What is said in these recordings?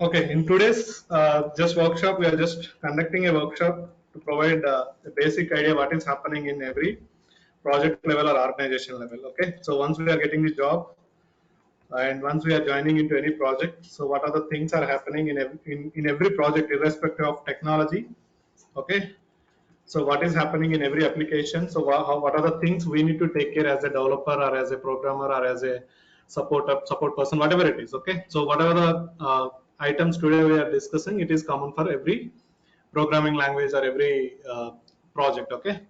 Okay, in today's just workshop, we are just conducting a workshop to provide a basic idea what is happening in every project level or organization level. Okay, so once we are getting the job and once we are joining into any project, so what are the things are happening in every project irrespective of technology. Okay, so what is happening in every application? So what are the things we need to take care as a developer or as a programmer or as a support person, whatever it is. Okay. So whatever the items today we are discussing, it is common for every programming language or every project. Okay.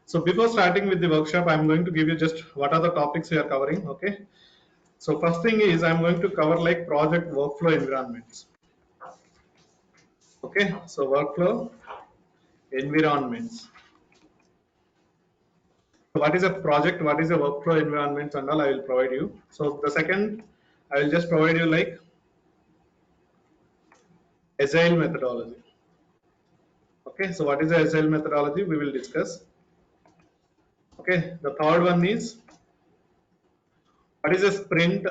So before starting with the workshop, I'm going to give you just what are the topics we are covering. Okay. So first thing is I'm going to cover like project workflow environments. Okay. So workflow environments. What is a project, what is a workflow environments and all I will provide you. So the second, I will just provide you like Agile methodology. Okay, so what is the Agile methodology? We will discuss. Okay, the third one is what is a sprint?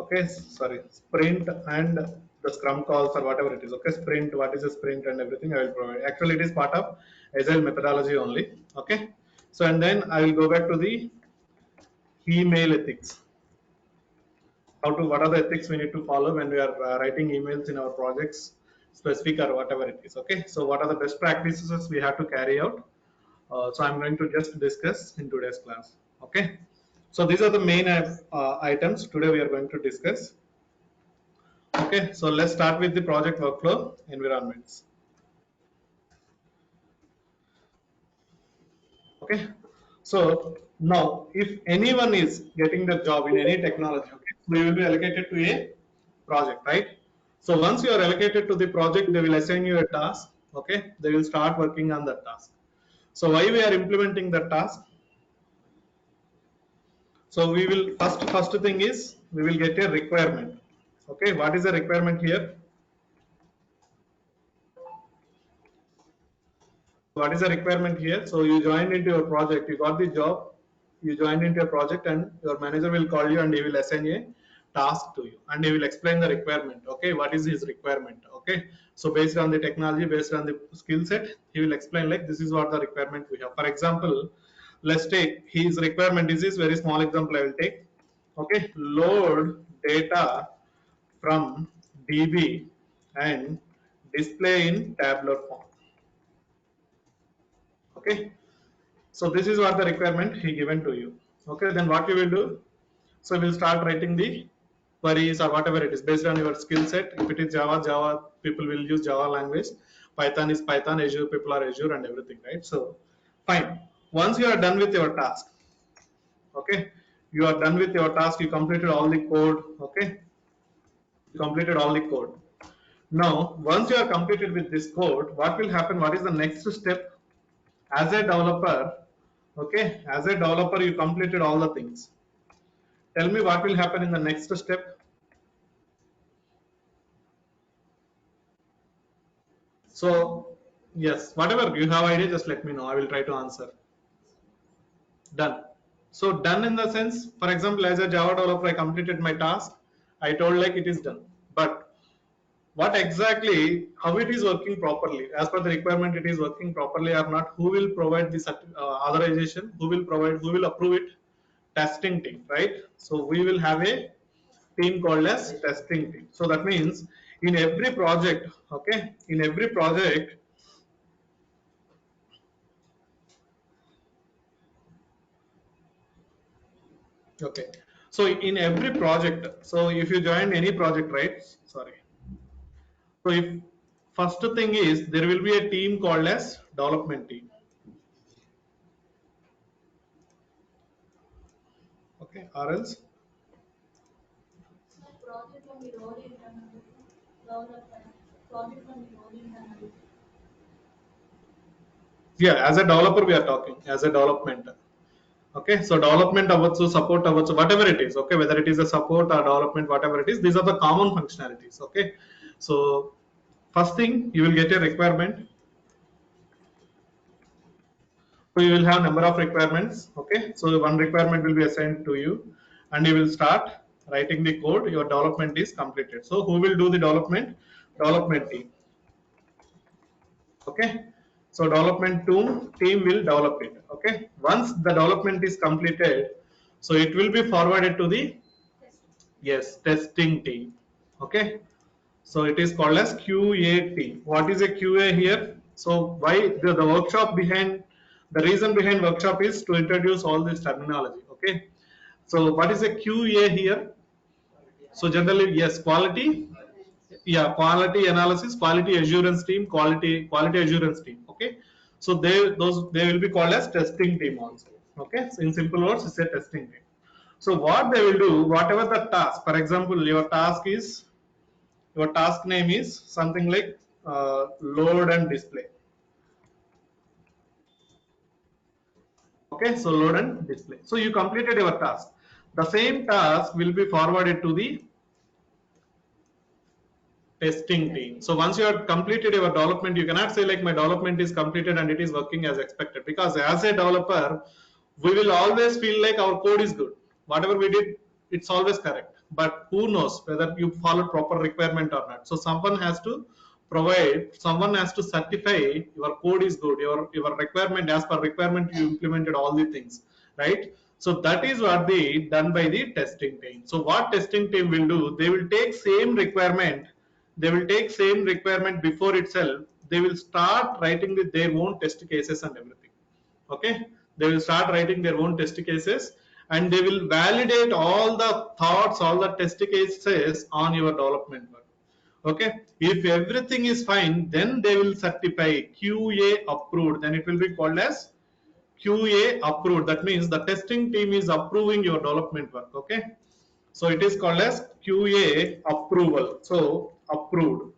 Okay, sorry, sprint and the Scrum calls or whatever it is. Okay, sprint, what is a sprint and everything I will provide. Actually, it is part of Agile methodology only. Okay, so and then I will go back to the email ethics. What are the ethics we need to follow when we are writing emails in our projects, specific or whatever it is. Okay, so what are the best practices we have to carry out? So I'm going to just discuss in today's class. Okay, so these are the main items today we are going to discuss. Okay, so let's start with the project workflow environments. Okay, so now if anyone is getting the job in any technology, okay, we will be allocated to a project, right? So once you are allocated to the project, they will assign you a task. Okay, they will start working on that task. So why we are implementing the task? So we will first thing is we will get a requirement. Okay, what is the requirement here? What is the requirement here? So you joined into your project, you got the job, you joined into a project, and your manager will call you and he will assign a task to you and he will explain the requirement. Okay, what is his requirement? Okay, so based on the technology, based on the skill set, he will explain like this is what the requirement we have. For example, let's take his requirement is this very small example I will take. Okay, load data from DB and display in tabular form. Okay, so this is what the requirement he given to you. Okay, then what you will do? So we'll start writing the queries or whatever it is based on your skill set. If it is Java, Java people will use Java language. Python is Python, Azure people are Azure and everything, right? So fine. Once you are done with your task, okay, you are done with your task, you completed all the code, okay, you completed all the code. Now, once you are completed with this code, what will happen? What is the next step? As a developer, okay, as a developer, you completed all the things. Tell me what will happen in the next step. So, yes, whatever you have idea, just let me know. I will try to answer. Done. So done in the sense, for example, as a Java developer, I completed my task. I told like it is done. But what exactly, how it is working properly, as per the requirement, it is working properly or not, who will provide the authorization, who will approve it? Testing team, right? So we will have a team called as testing team. So that means in every project, okay, in every project, okay, so in every project, so if you join any project, right? Sorry. So if first thing is there will be a team called as development team. Okay, or else yeah, as a developer we are talking as a development. Okay, so development avatsu, support avatsu, whatever it is. Okay, whether it is a support or development, whatever it is, these are the common functionalities. Okay, so first thing you will get a requirement. So you will have number of requirements. Okay, so one requirement will be assigned to you, and you will start writing the code, your development is completed. So who will do the development? Development team. Okay. So development team will develop it. Okay. Once the development is completed, so it will be forwarded to the testing team. Okay. So it is called as QAT. What is a QA here? So why the workshop behind, the reason behind workshop is to introduce all this terminology. Okay. So what is a QA here? So generally, yes, quality, yeah, quality analysis, quality assurance team, quality assurance team. Okay. So they will be called as testing team also. Okay. So in simple words, it's a testing team. So what they will do, whatever the task, for example, your task name is something like load and display. Okay, so load and display. So you completed your task. The same task will be forwarded to the testing team. So once you have completed your development, you cannot say like my development is completed and it is working as expected, because as a developer, we will always feel like our code is good. Whatever we did, it's always correct. But who knows whether you followed proper requirement or not. So someone has to certify your code is good, your requirement, as per requirement you implemented all the things, right? So that is what they done by the testing team. So what testing team will do, they will take same requirement before itself, they will start writing their own test cases and everything. Okay, they will start writing their own test cases, and they will validate all the thoughts, all the test cases on your development work. Okay, if everything is fine, then they will certify QA approved, then it will be called as QA approved. That means the testing team is approving your development work. Okay, so it is called as QA approval. So approved,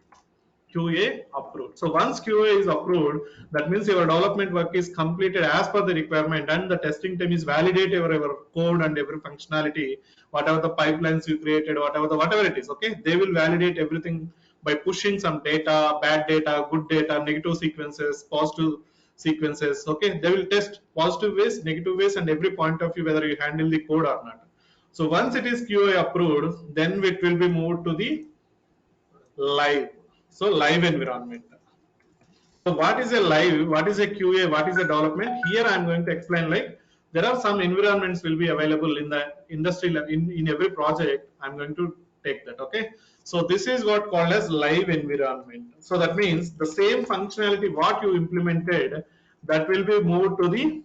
QA approved. So once QA is approved, that means your development work is completed as per the requirement, and the testing team is validate your code and every functionality, whatever the pipelines you created, whatever it is. Okay, they will validate everything by pushing some data, bad data, good data, negative sequences, positive sequences. Okay, they will test positive ways, negative ways, and every point of view whether you handle the code or not. So once it is QA approved, then it will be moved to the live. So live environment. So what is a live, what is a QA, what is a development? Here I am going to explain, like there are some environments will be available in the industry, in every project. I am going to take that. Okay, so this is what called as live environment. So that means the same functionality what you implemented, that will be moved to the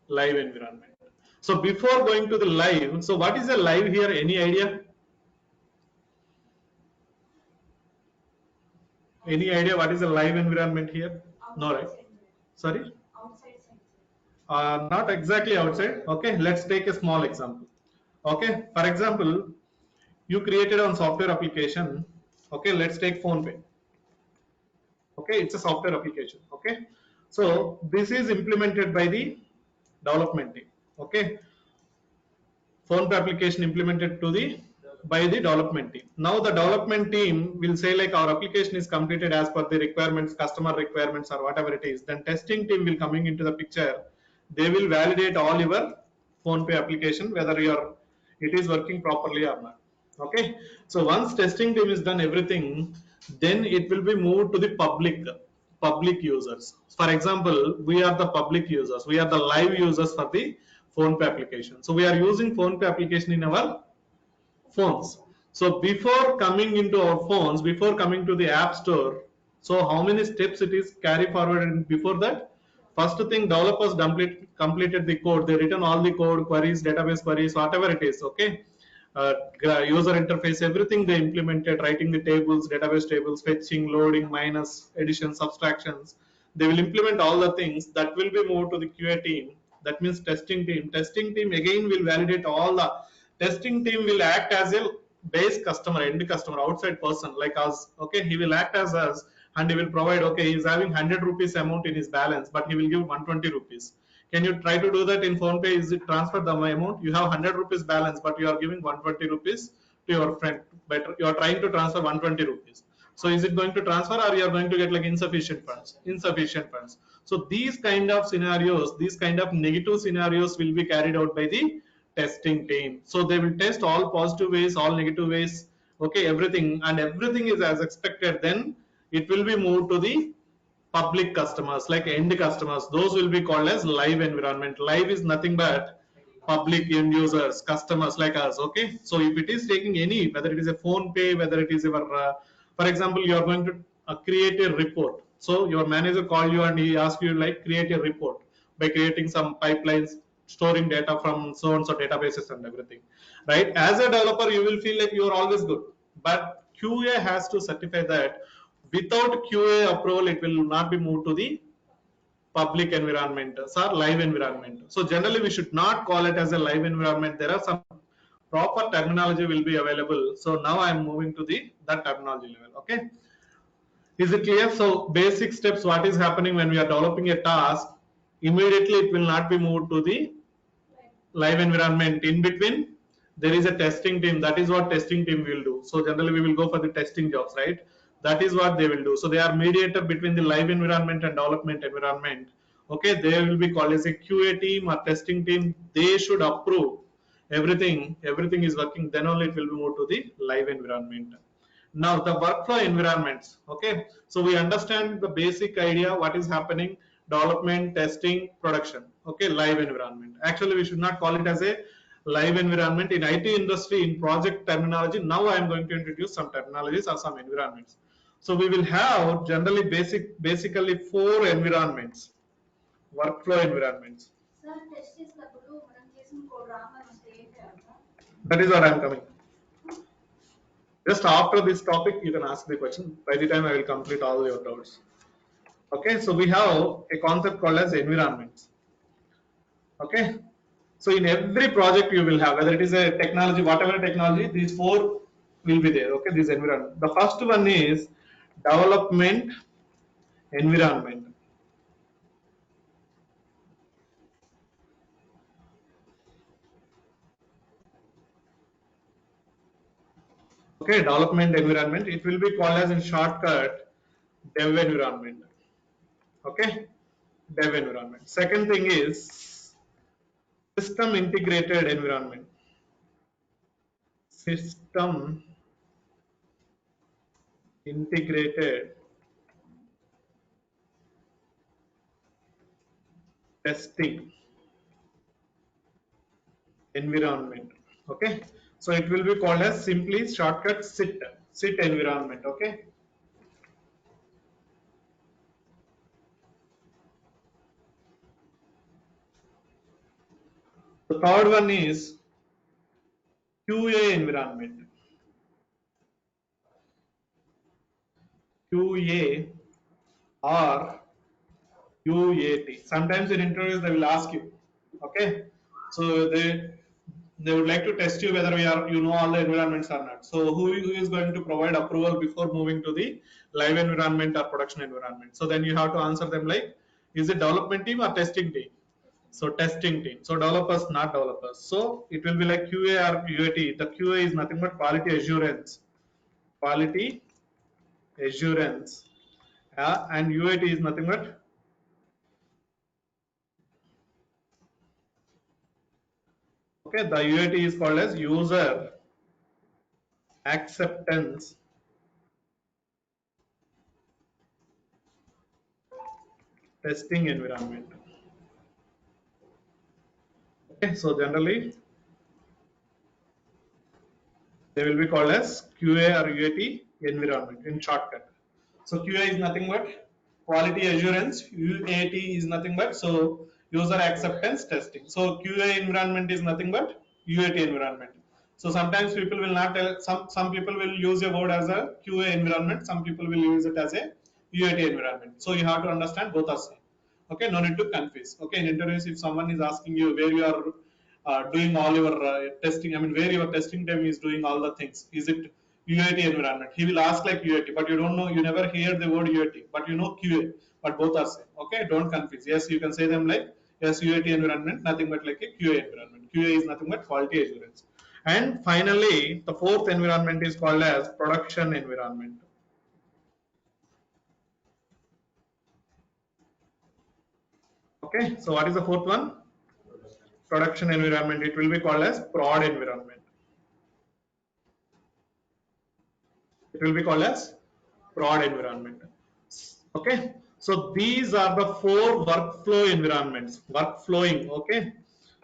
live environment. So before going to the live, so what is a live here? Any idea? Any idea what is a live environment here? No, right? Sorry? Not exactly outside. Okay, let's take a small example. Okay, for example, you created on software application. Okay, let's take PhonePe. Okay, it's a software application. Okay, so this is implemented by the development team. Okay, PhonePe application implemented to the by the development team. Now the development team will say like our application is completed as per the requirements, customer requirements or whatever it is. Then testing team will coming into the picture. They will validate all your PhonePe application whether it is working properly or not. Okay. So once testing team is done everything, then it will be moved to the public users. For example, we are the public users. We are the live users for the PhonePe application. So we are using PhonePe application in our phones. So before coming into our phones, before coming to the app store, so how many steps it is carry forward? And before that, first thing, developers completed the code. They written all the code, queries, database queries, whatever it is. Okay, user interface, everything they implemented, writing the tables, database tables, fetching, loading, minus, addition, subtractions. They will implement all the things that will be moved to the QA team. That means testing team. Testing team again will validate all the testing team will act as a base customer, end customer, outside person like us. Okay, he will act as us and he will provide. Okay, he is having 100 rupees amount in his balance, but he will give 120 rupees. Can you try to do that in PhonePe? Is it transfer the amount? You have 100 rupees balance, but you are giving 120 rupees to your friend. Better, you are trying to transfer 120 rupees. So is it going to transfer, or you are going to get like insufficient funds? Insufficient funds. So these kind of scenarios, these kind of negative scenarios will be carried out by the testing team. So they will test all positive ways, all negative ways, okay, everything, and everything is as expected. Then it will be moved to the public customers, like end customers. Those will be called as live environment. Live is nothing but public end users, customers like us. Okay, so if it is taking any, whether it is a phone pay, whether it is your for example, you are going to create a report. So your manager call you and he ask you like create a report by creating some pipelines, storing data from so and so databases and everything, right? As a developer you will feel like you are always good, but QA has to certify that without QA approval it will not be moved to the public environment or live environment. So generally we should not call it as a live environment. There are some proper terminology will be available. So now I am moving to the that terminology level. Okay, is it clear? So basic steps, what is happening when we are developing a task, immediately it will not be moved to the live environment. In between there is a testing team. That is what testing team will do. So generally we will go for the testing jobs, right? That is what they will do. So they are mediator between the live environment and development environment. Okay, they will be called as a QA team or testing team. They should approve everything is working, then only it will be moved to the live environment. Now the workflow environments. Okay, so we understand the basic idea what is happening: development, testing, production. Okay, live environment. Actually we should not call it as a live environment. In IT industry, in project terminology, now I am going to introduce some terminologies or some environments. So we will have generally basically 4 environments, workflow environments. That is what I am coming. Just after this topic, you can ask the question. By the time I will complete all your doubts. Okay, so we have a concept called as environments. Okay, so in every project you will have, whether it is a technology, whatever technology, these 4 will be there. Okay, this environment. The first one is development environment. Okay, development environment. It will be called as in shortcut dev environment. Okay, dev environment. Second thing is system integrated environment. System integrated testing environment. Okay, so it will be called as simply shortcut sit environment. Okay, the third one is QA environment. QA or UAT. Sometimes in interviews they will ask you. Okay, so they would like to test you whether you know all the environments or not. So who is going to provide approval before moving to the live environment or production environment? So then you have to answer them like, is it development team or testing team? So testing team. So developers, not developers. So it will be like QA or UAT. The QA is nothing but quality assurance. Quality assurance. And UAT is nothing but, okay, the UAT is called as user acceptance testing environment. Okay, so generally they will be called as QA or UAT environment in shortcut. So QA is nothing but quality assurance, UAT is nothing but so user acceptance testing. So QA environment is nothing but UAT environment. So sometimes people will not tell, some people will use a word as a QA environment, some people will use it as a UAT environment. So you have to understand both are same. Okay, no need to confuse. Okay, in interviews if someone is asking you where you are doing all your testing, I mean where your testing team is doing all the things, is it UAT environment? He will ask like UAT, but you don't know, you never hear the word UAT, but you know QA, but both are same. Okay, don't confuse. Yes, you can say them like, yes, UAT environment, nothing but like a QA environment. QA is nothing but quality assurance. And finally, the fourth environment is called as production environment. Okay, so what is the fourth one? production environment, it will be called as prod environment. It will be called as prod environment. Okay, so these are the 4 workflow environments. Workflowing. Okay,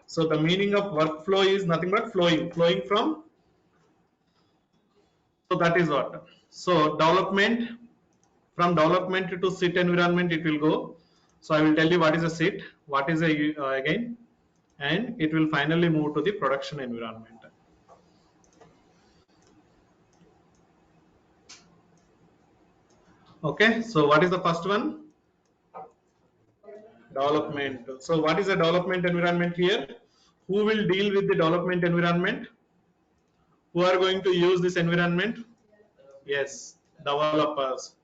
so the meaning of workflow is nothing but flowing from. So that is what. So development, from development to sit environment it will go. So I will tell you what is a sit, what is a again, and it will finally move to the production environment. Okay, so what is the first one? Development. So what is a development environment here? Who will deal with the development environment? Who are going to use this environment? Yes, developers.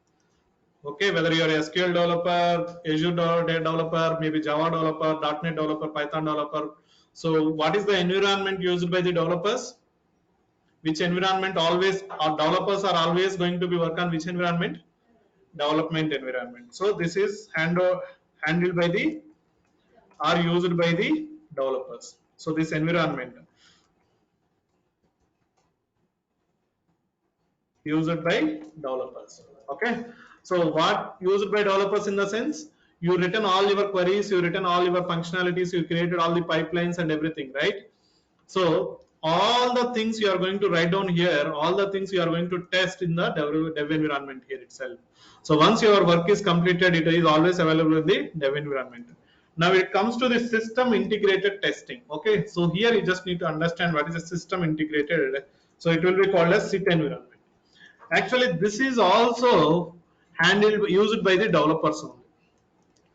Okay, whether you are a SQL developer, Azure developer, maybe Java developer, .NET developer, Python developer. So what is the environment used by the developers? Which environment always, our developers are always going to be work on which environment? Development environment. So this is handled by the, are used by the developers. So this environment used by developers. Okay, so what used by developers in the sense, you written all your queries, you written all your functionalities, you created all the pipelines and everything, right? So all the things you are going to write down here, all the things you are going to test in the dev environment here itself. So once your work is completed, it is always available in the dev environment. Now it comes to the system integrated testing. Okay, so here you just need to understand what is a system integrated. So it will be called as SIT environment. Actually, this is also handled, used by the developers only.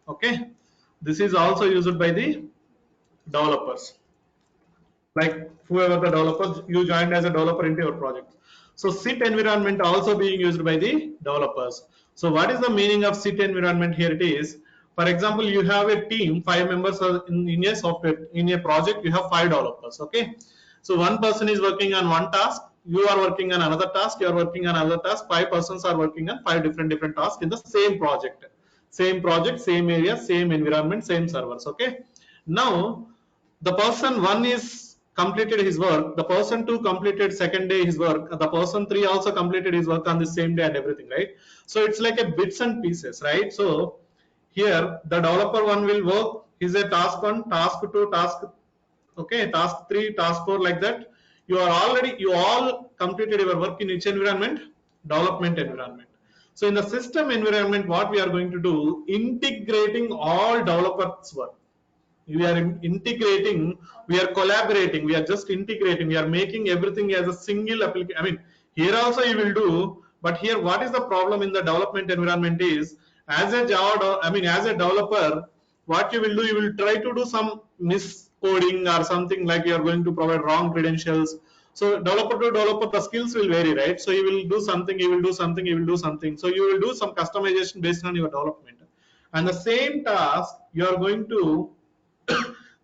Okay, this is also used by the developers. Like whoever the developers, you joined as a developer into your project. So SIT environment also being used by the developers. So what is the meaning of SIT environment here? It is, for example, you have a team, 5 members in a software, in a project, you have 5 developers. Okay, so one person is working on one task, you are working on another task, you are working on another task, 5 persons are working on 5 different tasks in the same project, same area, same environment, same servers. Okay, now the person 1 is completed his work, the person 2 completed second day his work, the person 3 also completed his work on the same day and everything, right? So it's like a bits and pieces, right? So here the developer 1 will work, is a task 1, task 2, task, okay, task 3, task 4, like that. You are already, you all completed your work in which environment? Development environment. So in the system environment, what we are going to do, integrating all developers work. We are integrating, we are collaborating, we are just integrating, we are making everything as a single application. I mean, here also you will do, but here what is the problem in the development environment is, as a Java, I mean, as a developer, what you will do, you will try to do some miscoding or something, like you are going to provide wrong credentials. So developer to developer, the skills will vary, right? So you will do something, you will do something, you will do something. So you will do some customization based on your development. And the same task, you are going to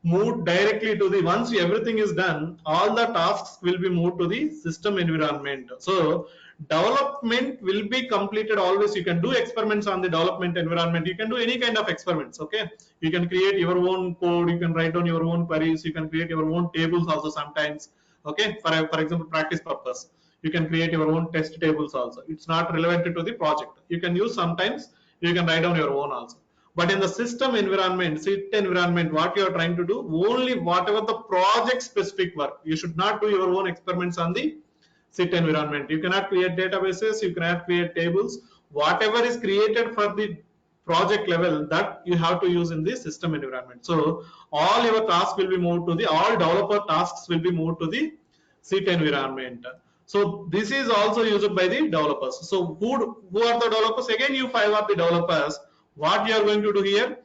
move directly to the, once everything is done, all the tasks will be moved to the system environment. So development will be completed always. You can do experiments on the development environment, you can do any kind of experiments. Okay, you can create your own code, you can write down your own queries, you can create your own tables also sometimes. Okay, for example, practice purpose, you can create your own test tables also. It's not relevant to the project, you can use sometimes, you can write down your own also. But in the system environment, SIT environment, what you are trying to do, only whatever the project specific work. You should not do your own experiments on the SIT environment. You cannot create databases, you cannot create tables. Whatever is created for the project level, that you have to use in the system environment. So all your tasks will be moved to the, all developer tasks will be moved to the SIT environment. So this is also used by the developers. So who are the developers? Again, you 5 are the developers. What you are going to do here?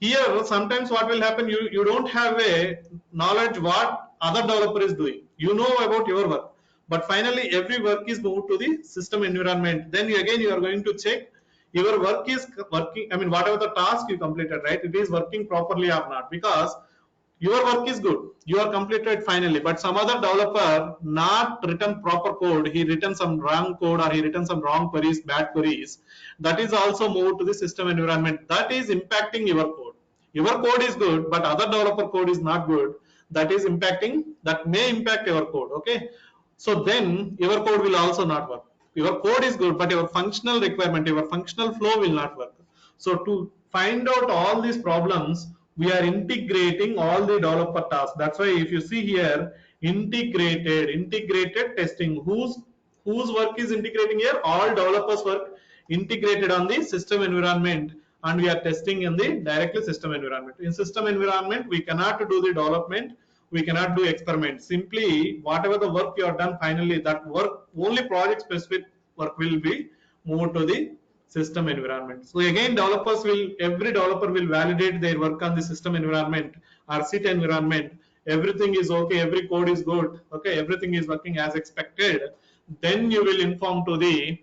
Here sometimes what will happen, you don't have a knowledge what other developer is doing. You know about your work, but finally every work is moved to the system environment. Then again you are going to check your work is working, I mean whatever the task you completed, right, it is working properly or not, because your work is good, you are completed finally, but some other developer not written proper code, he written some wrong code, or he written some wrong queries, bad queries, that is also moved to the system environment. That is impacting your code. Your code is good, but other developer code is not good. that is impacting, that may impact your code. Okay, so then your code will also not work. Your code is good, but your functional requirement, your functional flow will not work. So to find out all these problems, we are integrating all the developer tasks. That's why if you see here, integrated testing. Whose work is integrating here? All developers work integrated on the system environment, and we are testing in the directly system environment. In system environment, we cannot do the development, we cannot do experiments. Simply whatever the work you have done, finally that work, only project specific work will be moved to the system environment. So again, every developer will validate their work on the system environment or SIT environment. Everything is okay, every code is good, okay, everything is working as expected. Then you will inform to the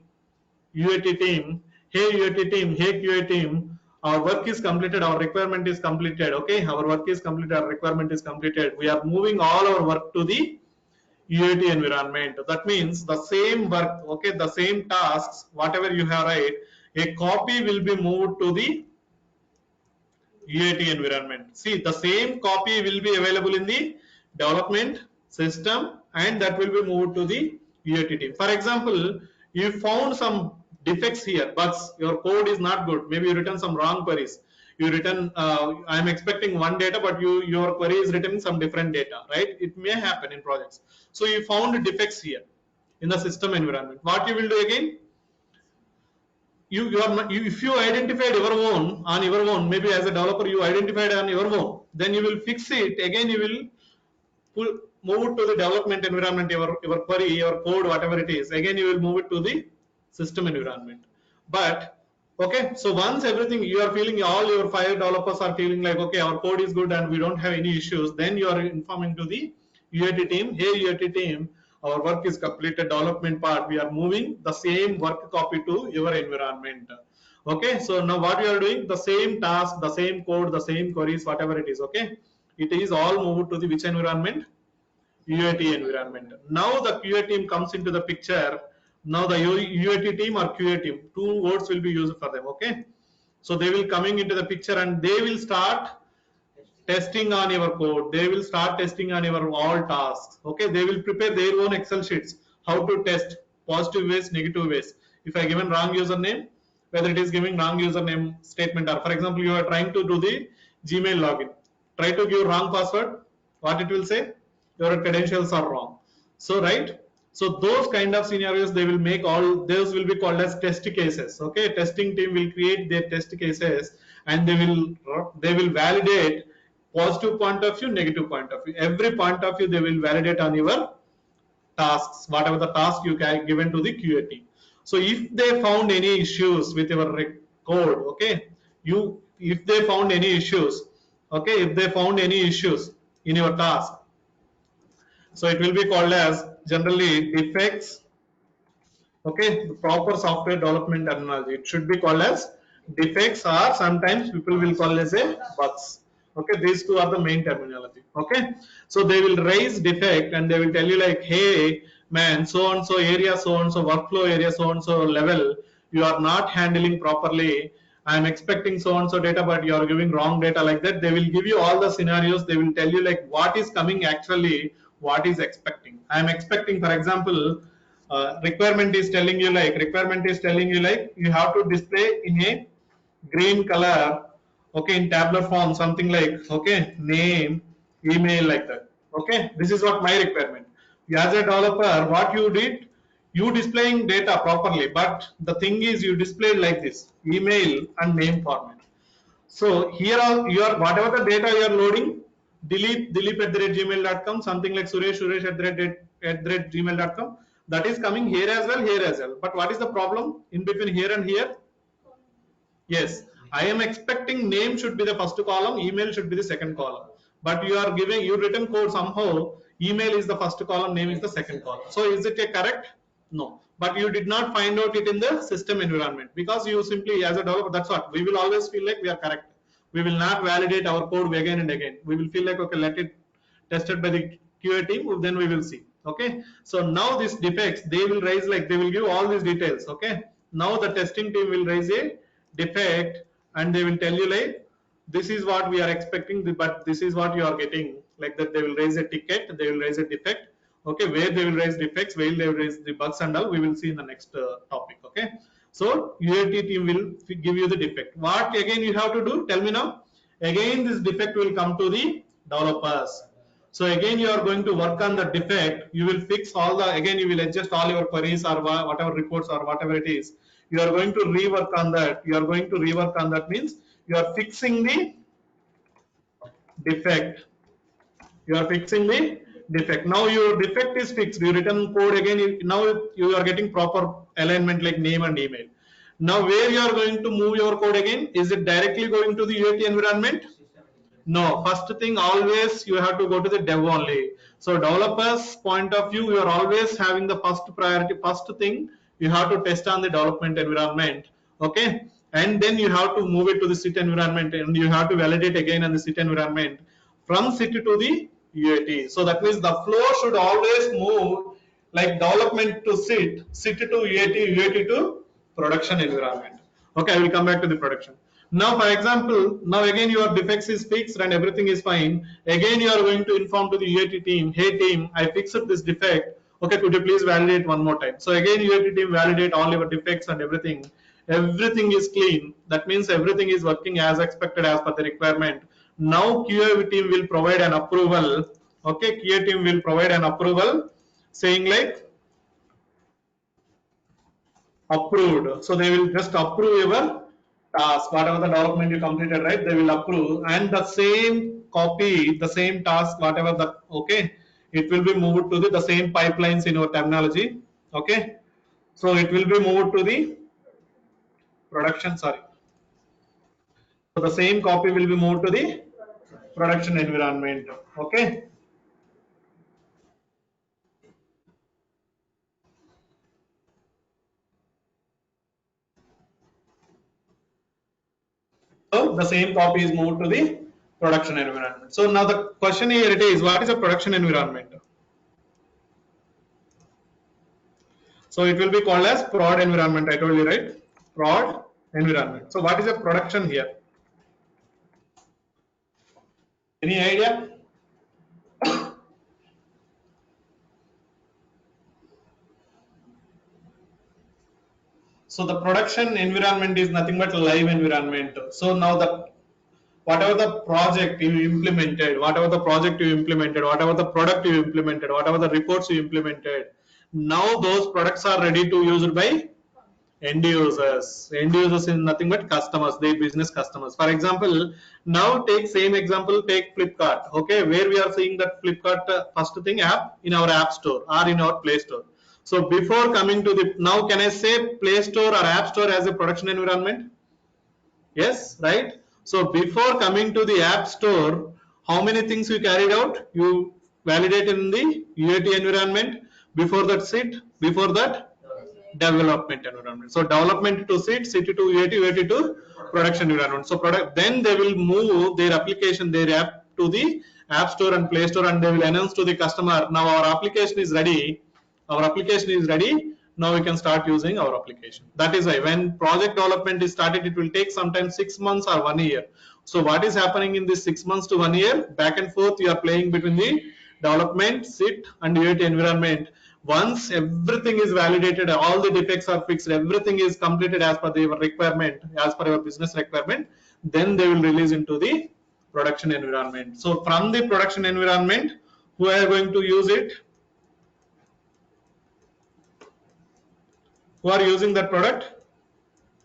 UAT team, hey UAT team, hey QA team, our work is completed, our requirement is completed, okay, our work is completed, our requirement is completed. We are moving all our work to the UAT environment. That means the same work, okay, the same tasks, whatever you have write, a copy will be moved to the UAT environment. See, the same copy will be available in the development system, and that will be moved to the UAT team. For example, you found some defects here, bugs, your code is not good. Maybe you written some wrong queries. You written, I am expecting one data, but your query is written some different data, right? It may happen in projects. So you found defects here in the system environment. What you will do again? If you identified your own on your own, maybe as a developer you identified on your own, then you will fix it again. You will move it to the development environment, your query, your code, whatever it is, again you will move it to the system environment. But okay, so once everything you are feeling, all your 5 developers are feeling like okay, our code is good and we don't have any issues, then you are informing to the UAT team, hey UAT team, our work is completed, development part, we are moving the same work copy to your environment. Okay, so now what you are doing, the same task, the same code, the same queries, whatever it is, okay, it is all moved to the which environment? UAT environment. Now the QA team comes into the picture. Now the UAT team or QA team, two words will be used for them, okay. So they will coming into the picture and they will start testing on your code. They will start testing on your all tasks, okay. They will prepare their own Excel sheets, how to test positive ways, negative ways. If I given wrong username, whether it is giving wrong username statement, or for example you are trying to do the Gmail login, try to give wrong password, what it will say? Your credentials are wrong. So right, so those kind of scenarios, they will make, all those will be called as test cases, okay. Testing team will create their test cases and they will validate positive point of view, negative point of view, every point of view they will validate on your tasks, whatever the task you can given to the QA team. So if they found any issues with your code, okay, if they found any issues, okay, if they found any issues in your task, so it will be called as generally defects, okay, the proper software development terminology, it should be called as defects, or sometimes people will call as a bugs, okay. These two are the main terminology, okay. So they will raise defect and they will tell you like, hey man, so and so area, so and so workflow area, so and so level, you are not handling properly. I am expecting so and so data, but you are giving wrong data, like that. They will give you all the scenarios. They will tell you like what is coming actually, what is expecting. I am expecting, for example, requirement is telling you like you have to display in a green color, okay, in tabular form, something like, okay, name, email, like that, okay. This is what my requirement. As a developer, what you did, you displaying data properly, but the thing is you displayed like this, email and name format. So here are your, whatever the data you are loading, Dilip at the rate gmail.com, something like Suresh at the rate gmail.com, that is coming here as well, here as well. But what is the problem in between here and here? Yes, I am expecting name should be the first column, email should be the second column. But you are giving, you written code somehow, email is the first column, name is the second column. So is it a correct? No. But you did not find out it in the system environment, because you simply, as a developer, that's what we will always feel like we are correct. We will not validate our code again and again. We will feel like, okay, let it tested by the QA team, then we will see. Okay. So now these defects, they will raise, like they will give all these details. Okay. Now the testing team will raise a defect and they will tell you like, this is what we are expecting, but this is what you are getting. like that they will raise a ticket, they will raise a defect. Okay, where they will raise defects, where they will raise the bugs and all, we will see in the next topic. Okay, so UAT team will give you the defect. What again you have to do? Tell me now. Again, this defect will come to the developers. So again, you are going to work on the defect. You will fix all the, again, you will adjust all your queries or whatever reports or whatever it is. You are going to rework on that. You are going to rework on that means you are fixing the defect. You are fixing the defect. Now your defect is fixed. You return code again. Now you are getting proper alignment like name and email. Now where you are going to move your code again? Is it directly going to the UAT environment? No, first thing always you have to go to the dev only. So developers point of view, you are always having the first priority, first thing you have to test on the development environment. Okay, and then you have to move it to the sit environment and you have to validate again on the sit environment from sit to the UAT. So that means the flow should always move like development to sit, sit to UAT, UAT to production environment. Okay, I will come back to the production. Now, for example, now again your defects is fixed and everything is fine. Again, you are going to inform to the UAT team, hey team, I fixed this defect. Okay, could you please validate one more time? So again, UAT team validate all your defects and everything. Everything is clean. That means everything is working as expected as per the requirement. Now QA team will provide an approval. Okay, QA team will provide an approval saying like approved. So they will just approve your task, whatever the development you completed, right? They will approve, and the same copy, the same task, whatever the, okay, it will be moved to the same pipelines in our terminology. Okay, so it will be moved to the production. Sorry, so the same copy will be moved to the production environment. Okay. So the same copy is moved to the production environment. So now the question here it is, what is a production environment? So it will be called as prod environment. I told you, right? Prod environment. So what is a production here? Any idea? So the production environment is nothing but live environment. So now the whatever the project you implemented, whatever the project you implemented, whatever the product you implemented, whatever the reports you implemented, now those products are ready to use by end users. End users is nothing but customers, their business customers. For example, now take same example, take Flipkart. Okay, where we are seeing that Flipkart first thing app in our app store or in our Play Store. So before coming to the, now can I say Play Store or App Store as a production environment? Yes, right? So before coming to the App Store, how many things you carried out? You validated in the UAT environment. Before that sit, before that development environment. So development to sit, sit to UAT, UAT to production environment. So product, then they will move their application, their app to the App Store and Play Store, and they will announce to the customer, now our application is ready. Our application is ready. Now we can start using our application. That is why when project development is started, it will take sometimes 6 months or 1 year. So what is happening in this 6 months to 1 year? Back and forth, you are playing between the development, sit, and UAT environment. Once everything is validated, all the defects are fixed, everything is completed as per the requirement, as per your business requirement, then they will release into the production environment. So from the production environment, who are going to use it? Who are using that product?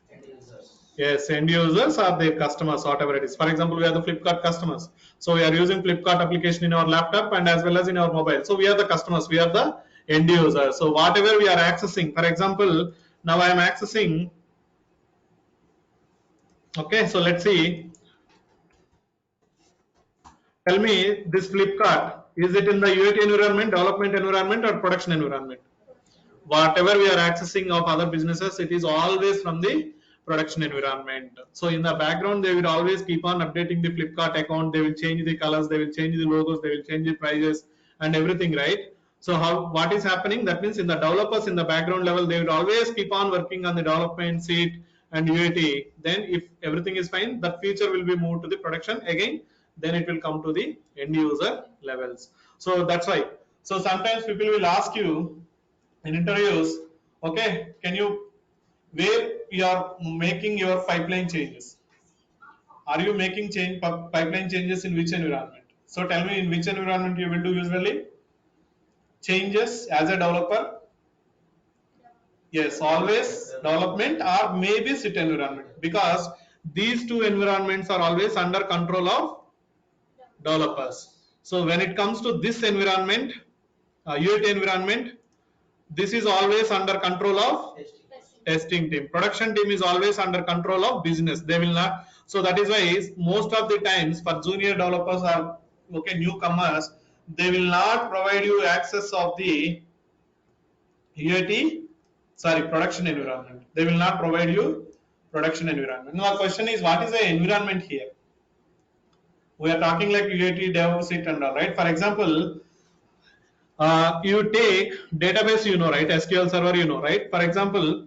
End users. Yes, end users are their customers, whatever it is. For example, we are the Flipkart customers. So we are using Flipkart application in our laptop and as well as in our mobile. So we are the customers, we are the end users. So whatever we are accessing, for example, now I am accessing. Okay, so let's see. Tell me, this Flipkart, is it in the UAT environment, development environment, or production environment? Whatever we are accessing of other businesses, it is always from the production environment. So in the background, they will always keep on updating the Flipkart account. They will change the colors, they will change the logos, they will change the prices and everything, right? So what is happening? That means in the developers in the background level, they will always keep on working on the development, seat and UAT. Then if everything is fine, that feature will be moved to the production. Again, then it will come to the end user levels. So that's why. So sometimes people will ask you in interviews, okay, can you, where you are making your pipeline changes? Are you making pipeline changes in which environment? So tell me, in which environment you will do usually changes as a developer? Yes, always development or maybe sit environment, because these two environments are always under control of developers. So when it comes to this environment, UAT environment, this is always under control of testing team. Production team is always under control of business. They will not. So that is why most of the times for junior developers or okay newcomers, they will not provide you access of the UAT, sorry, production environment. They will not provide you production environment. Now, the question is, what is the environment here? We are talking like UAT, dev, sit, and all, right? For example, you take database, you know, right? SQL server, you know, right? For example,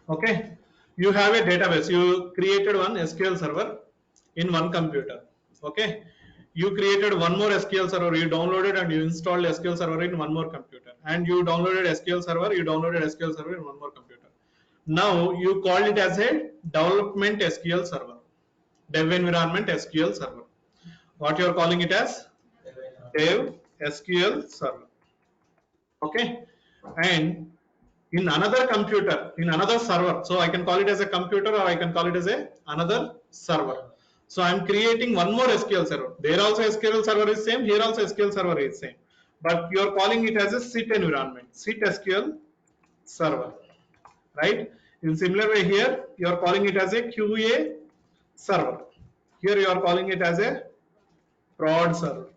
okay, you have a database. You created one SQL server in one computer. Okay, you created one more SQL server. You downloaded and you installed SQL server in one more computer, and you downloaded SQL server. You downloaded SQL server in one more computer. Now you call it as a development SQL server, dev environment SQL server. What you are calling it as? Dev SQL server. Okay, and in another computer, in another server, so I can call it as a computer or I can call it as a another server. So I'm creating one more SQL server. There also SQL server is same, here also SQL server is same, but you are calling it as a sit environment, sit SQL server, right? In similar way here, you are calling it as a QA server. Here you are calling it as a prod server.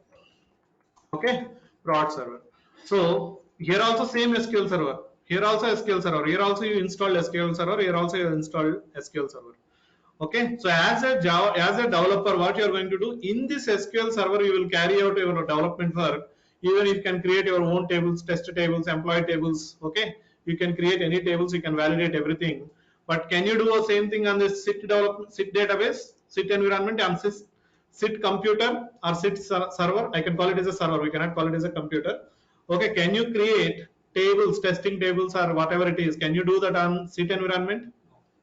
Okay, prod server. So here also same SQL server. Here also SQL server. Here also you install SQL server. Here also you install SQL server. Okay, so as a Java, as a developer, what you are going to do in this SQL server, you will carry out your development work. Even you can create your own tables, test tables, employee tables. Okay, you can create any tables. You can validate everything. But can you do the same thing on this SIT development, SIT database, SIT environment, and SIT computer or SIT server? I can call it as a server. We cannot call it as a computer. Okay, can you create tables, testing tables, or whatever it is? Can you do that on SIT environment?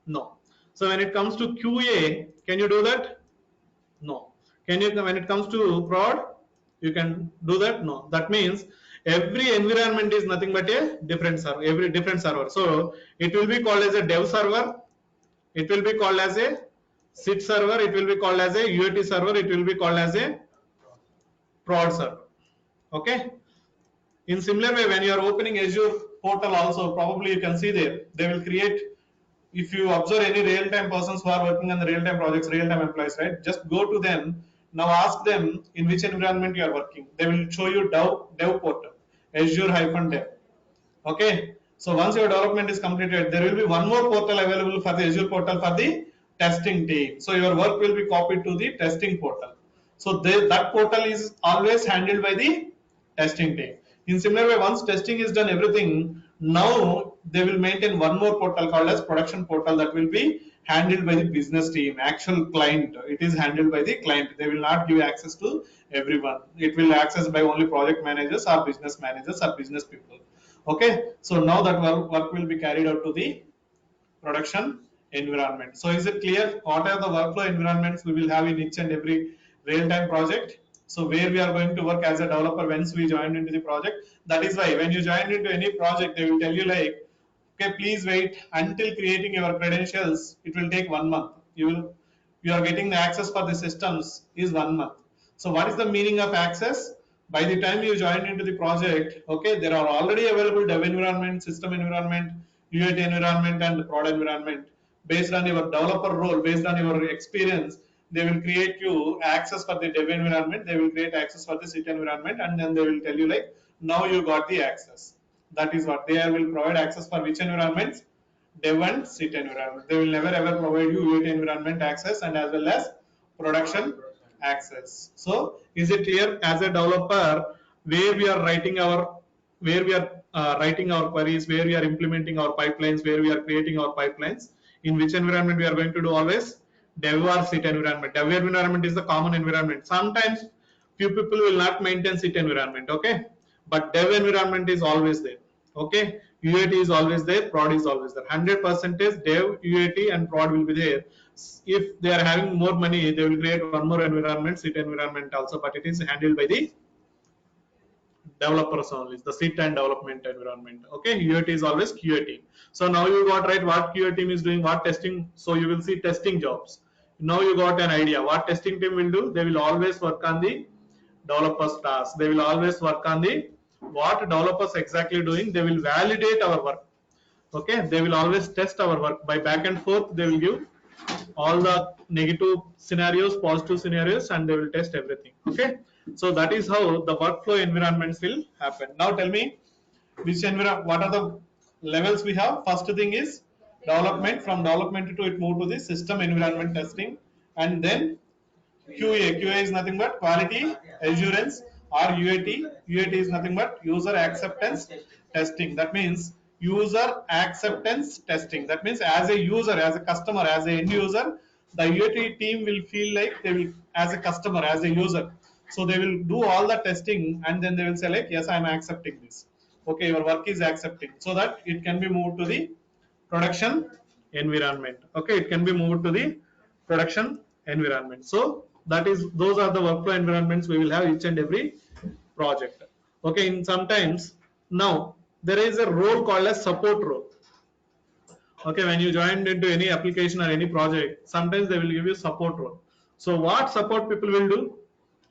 No. So when it comes to QA, can you do that? No. Can you, when it comes to prod, you can do that? No. That means every environment is nothing but a different server, every different server. So it will be called as a dev server, it will be called as a sit server, it will be called as a UAT server, it will be called as a prod server. Okay. In similar way, when you are opening Azure portal also, probably you can see there, they will create, if you observe any real-time persons who are working on the real-time projects, real-time employees, right? Just go to them. Now ask them in which environment you are working. They will show you dev portal, Azure-dev. Okay. So once your development is completed, there will be one more portal available for the Azure portal for the testing team. So your work will be copied to the testing portal. So that portal is always handled by the testing team. In similar way, once testing is done, everything, now they will maintain one more portal called as production portal that will be handled by the business team, actual client. It is handled by the client. They will not give access to everyone. It will access by only project managers or business people. Okay, so now that work will be carried out to the production environment. So is it clear what are the workflow environments we will have in each and every real-time project? So where we are going to work as a developer once we join into the project. That is why when you join into any project, they will tell you like, okay, please wait until creating your credentials. It will take 1 month. You are getting the access for the systems is 1 month. So what is the meaning of access? By the time you join into the project, okay, there are already available dev environment, system environment, UAT environment, and prod environment. Based on your developer role, based on your experience, they will create you access for the dev environment, they will create access for the sit environment, and then they will tell you like, now you got the access. That is what they will provide access for which environments? Dev and sit environment. They will never ever provide you UAT environment access and as well as production access. So is it clear? As a developer, where we are writing our queries, where we are implementing our pipelines, where we are creating our pipelines. In which environment we are going to do always? Dev or sit environment. Dev environment is the common environment. Sometimes few people will not maintain sit environment, okay? But dev environment is always there, okay? UAT is always there, prod is always there. 100% dev, UAT and prod will be there. If they are having more money, they will create one more environment, sit environment also, but it is handled by the developers only, the sit and development environment. Okay, UAT is always QA team. So now you got right what QA team is doing, what testing. So you will see testing jobs. Now you got an idea what testing team will do. They will always work on the developers tasks. They will always work on the what developers exactly doing. They will validate our work. Okay, they will always test our work by back and forth. They will give all the negative scenarios, positive scenarios, and they will test everything. Okay, so that is how the workflow environments will happen. Now tell me which environment, what are the levels we have? First thing is development. From development to it move to the system environment testing, and then QA. QA is nothing but quality assurance, or UAT. UAT is nothing but user acceptance testing. That means user acceptance testing. That means as a user, as a customer, as an end user, the UAT team will feel like they will, as a customer, as a user. So they will do all the testing and then they will say like, yes, I am accepting this. Okay, your work is accepting, so that it can be moved to the production environment. Okay, it can be moved to the production environment. So that is, those are the workflow environments we will have each and every project. Okay, in sometimes now there is a role called as support role. Okay, when you join into any application or any project, sometimes they will give you support role. So what support people will do?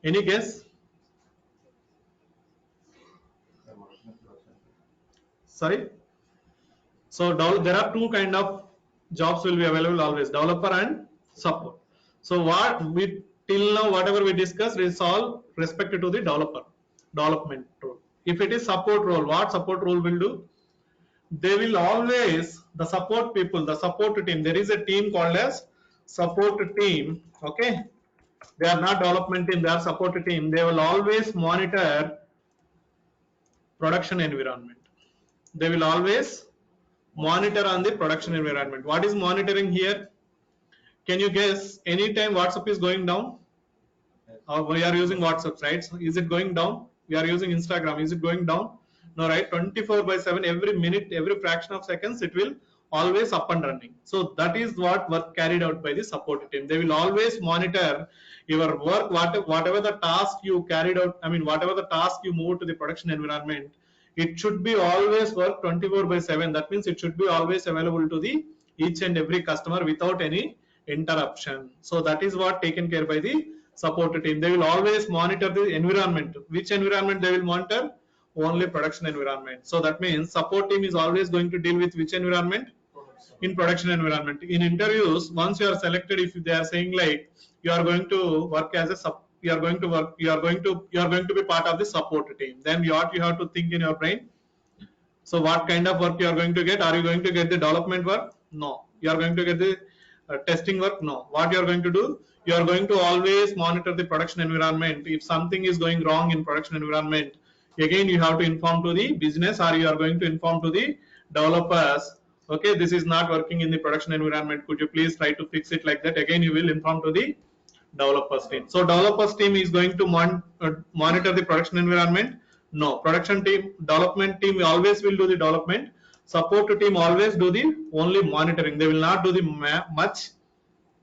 Any guess? Sorry. So there are two kind of jobs will be available always, developer and support. So what we till now whatever we discussed is all respected to the development role. If it is support role, what support role will do? They will always, the support people, the support team, there is a team called as support team. Okay, they are not development team, they are support team. They will always monitor production environment. They will always monitor on the production environment. What is monitoring here? Can you guess? Anytime WhatsApp is going down, or we are using WhatsApp, right? So is it going down? We are using Instagram. Is it going down? No, right? 24/7, every minute, every fraction of seconds, it will always up and running. So that is what work carried out by the support team. They will always monitor your work, whatever the task you carried out. I mean, whatever the task you move to the production environment, it should be always work 24/7. That means it should be always available to the each and every customer without any interruption. So that is what taken care by the support team. They will always monitor the environment. Which environment they will monitor? Only production environment. So that means support team is always going to deal with which environment? In production environment. In interviews, once you are selected, if they are saying like you are going to work as a you are going to be part of the support team, then what you have to think in your brain? So what kind of work you are going to get? Are you going to get the development work? No. You are going to get the testing work? No. What you are going to do? You are going to always monitor the production environment. If something is going wrong in production environment, again you have to inform to the business, or you are going to inform to the developers. Okay, this is not working in the production environment. Could you please try to fix it like that? Again, you will inform to the developers team. So developers team is going to monitor the production environment. No, production team, development team always will do the development. Support team always do the only monitoring. They will not do the much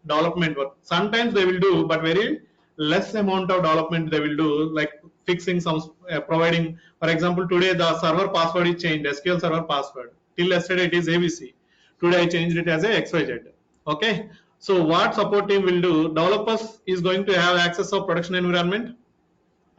development work. Sometimes they will do, but very less amount of development they will do, like fixing some, providing. For example, today the server password is changed, SQL server password. Till yesterday it is ABC. Today I changed it as a XYZ. Okay. So what support team will do? Developers is going to have access of production environment.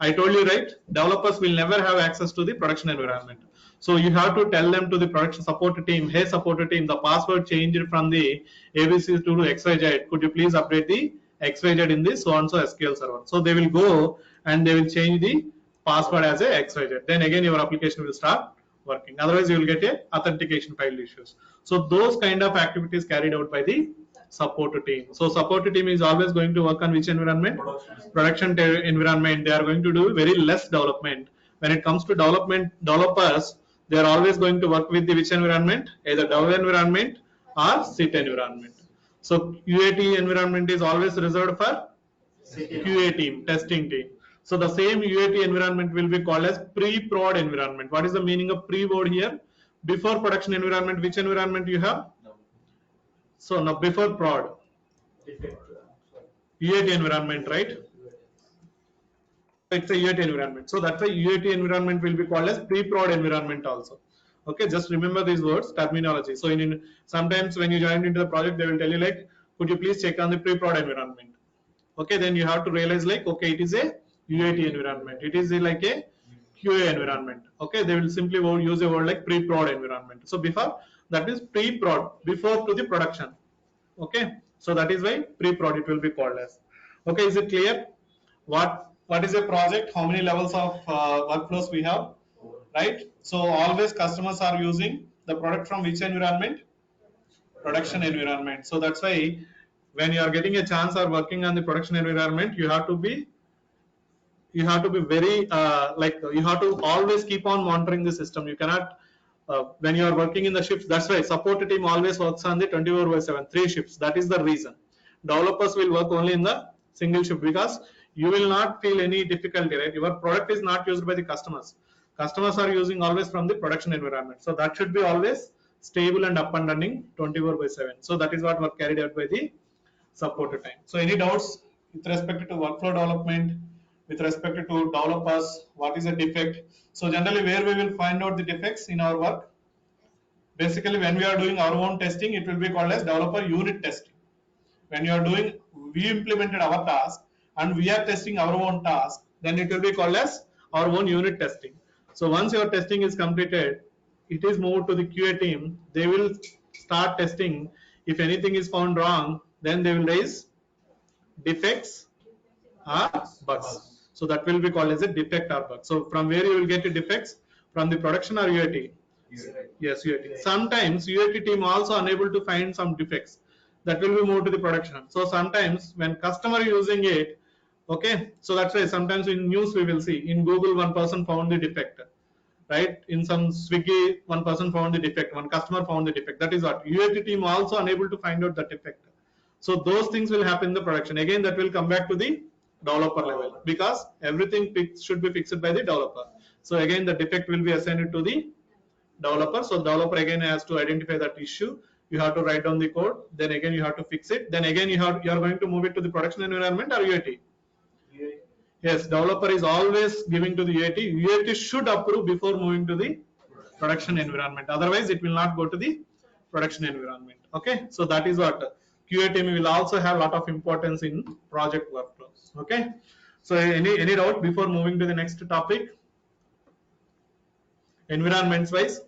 I told you, right? Developers will never have access to the production environment. So you have to tell them to the production support team, hey support team, the password changed from the ABC to XYZ. Could you please update the XYZ in this so and so SQL server? So they will go and they will change the password as a XYZ. Then again your application will start working. Otherwise you will get a authentication file issues. So those kind of activities carried out by the support team. So support team is always going to work on which environment? Production environment. They are going to do very less development. when it comes to developers, they are always going to work with the which environment, either dev environment or sit environment. So UAT environment is always reserved for QA team, testing team. So the same UAT environment will be called as pre-prod environment. What is the meaning of pre-prod here? Before production environment, which environment you have? So now before prod, UAT environment, right? It's a UAT environment. So that's why UAT environment will be called as pre-prod environment also. Okay, just remember these words, terminology. So sometimes when you join into the project, they will tell you like, could you please check on the pre-prod environment? Okay, then you have to realize like, okay, it is a UAT environment. It is like a QA environment. Okay, they will simply use a word like pre-prod environment. So before, that is pre-prod, before to the production. Okay, so that is why pre-prod it will be called as. Okay, is it clear? What is a project? How many levels of workflows we have? Right? So always customers are using the product from which environment? Production environment. So that's why when you are getting a chance or working on the production environment, you have to be very you have to always keep on monitoring the system. You cannot when you are working in the shifts. That's why support team always works on the 24/7 3 shifts. That is the reason developers will work only in the single shift, because you will not feel any difficulty, right? Your product is not used by the customers are using always from the production environment. So that should be always stable and up and running 24/7. So that is what was carried out by the support time. So any doubts with respect to workflow development, with respect to developers, what is a defect? So generally where we will find out the defects in our work? Basically when we are doing our own testing, it will be called as developer unit testing. When you are doing, we implemented our task and we are testing our own task, then it will be called as our own unit testing. So once your testing is completed, it is moved to the QA team. They will start testing. If anything is found wrong, then they will raise defects or bugs. So that will be called as a defect or bug. So from where you will get the defects? From the production or UAT? Yes, UAT. Sometimes UAT team also unable to find some defects. That will be moved to the production. So sometimes when customer using it, okay, so that's why sometimes in news we will see in Google one person found the defect, right? In some Swiggy one person found the defect, one customer found the defect. That is what UAT team also unable to find out the defect. So those things will happen in the production. Again, that will come back to the developer level, because everything should be fixed by the developer. So again, the defect will be assigned to the developer. So developer again has to identify that issue. You have to write down the code. Then again you have to fix it. Then again you are going to move it to the production environment or UAT. Yes, developer is always giving to the UAT. UAT should approve before moving to the production environment. Otherwise, it will not go to the production environment. Okay, so that is what QA team will also have a lot of importance in project workflows. Okay, so any doubt before moving to the next topic? Environments wise,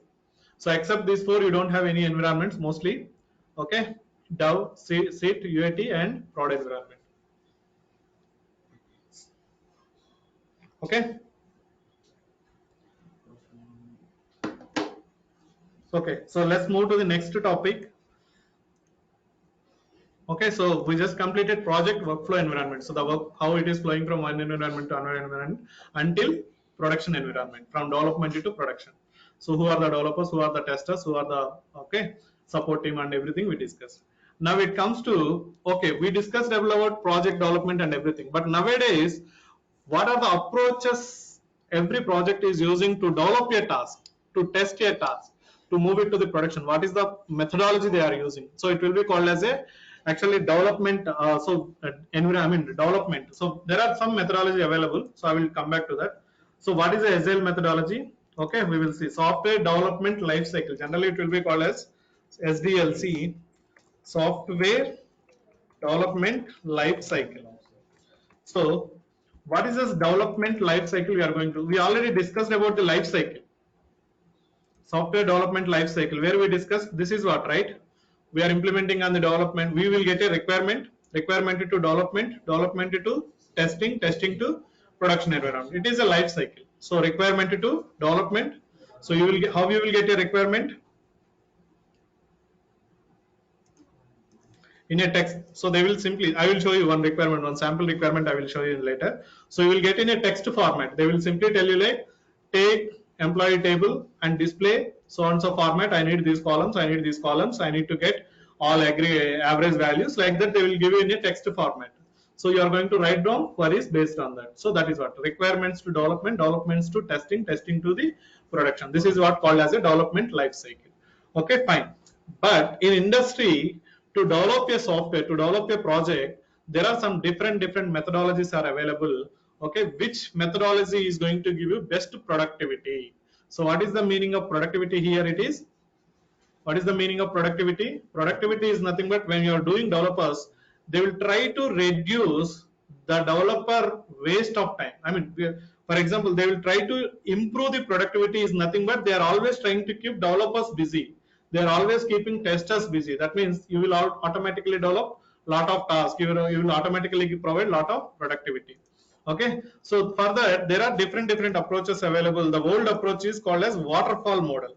so except these four, you don't have any environments mostly. Okay, dev, sit, UAT, and prod environment. Okay. Okay, so let's move to the next topic. Okay, so we just completed project workflow environment. So the work, how it is flowing from one environment to another environment until production environment, from development to production. So who are the developers, who are the testers, who are the support team and everything we discussed. Now it comes to, okay, we discussed about project development and everything, but nowadays, what are the approaches every project is using to develop a task, to test a task, to move it to the production? What is the methodology they are using? So it will be called as a actually development. Development. So there are some methodology available. So I will come back to that. So what is the Agile methodology? Okay, we will see software development life cycle. Generally, it will be called as SDLC, software development life cycle. So what is this development life cycle we are going to? We already discussed about the life cycle. Software development life cycle, where we discussed this is what, right? We are implementing on the development. We will get a requirement to development to testing to production environment. It is a life cycle. So requirement to development. So you will get, how you will get a requirement? In a text. So they will simply, I will show you one requirement, one sample requirement I will show you later. So you will get in a text format. They will simply tell you like, take employee table and display so and so format. I need these columns, I need these columns, I need to get all average values. Like that, they will give you in a text format. So you are going to write down queries based on that. So that is what requirements to development, developments to testing, testing to the production. This is what called as a development life cycle. Okay, fine. But in industry, to develop a software, to develop a project, there are some different methodologies are available. Okay, which methodology is going to give you best productivity? So what is the meaning of productivity here? It is, what is the meaning of productivity? Productivity is nothing but when you are doing developers, they will try to reduce the developer waste of time. I mean, for example, they will try to improve the productivity is nothing but they are always trying to keep developers busy. They are always keeping testers busy. That means you will automatically develop lot of tasks. You will automatically provide lot of productivity. Okay, so for that there are different approaches available. The old approach is called as waterfall model.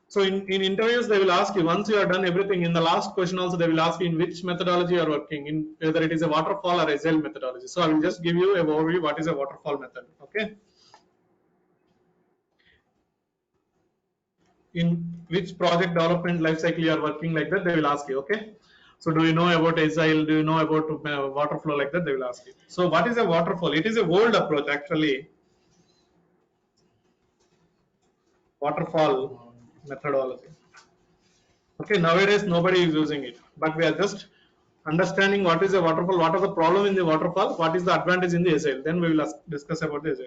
So in interviews, they will ask you, once you have done everything, in the last question also, they will ask you in which methodology you are working, in whether it is a waterfall or agile methodology. So I will just give you a overview what is a waterfall method. Okay. In which project development life cycle you are working, like that, they will ask you. Okay. So do you know about agile? Do you know about waterfall, like that? They will ask you. So what is a waterfall? It is a old approach actually. Waterfall methodology. Okay, nowadays nobody is using it, but we are just understanding what is a waterfall, what are the problem in the waterfall, what is the advantage in the agile. Then we will discuss about the agile.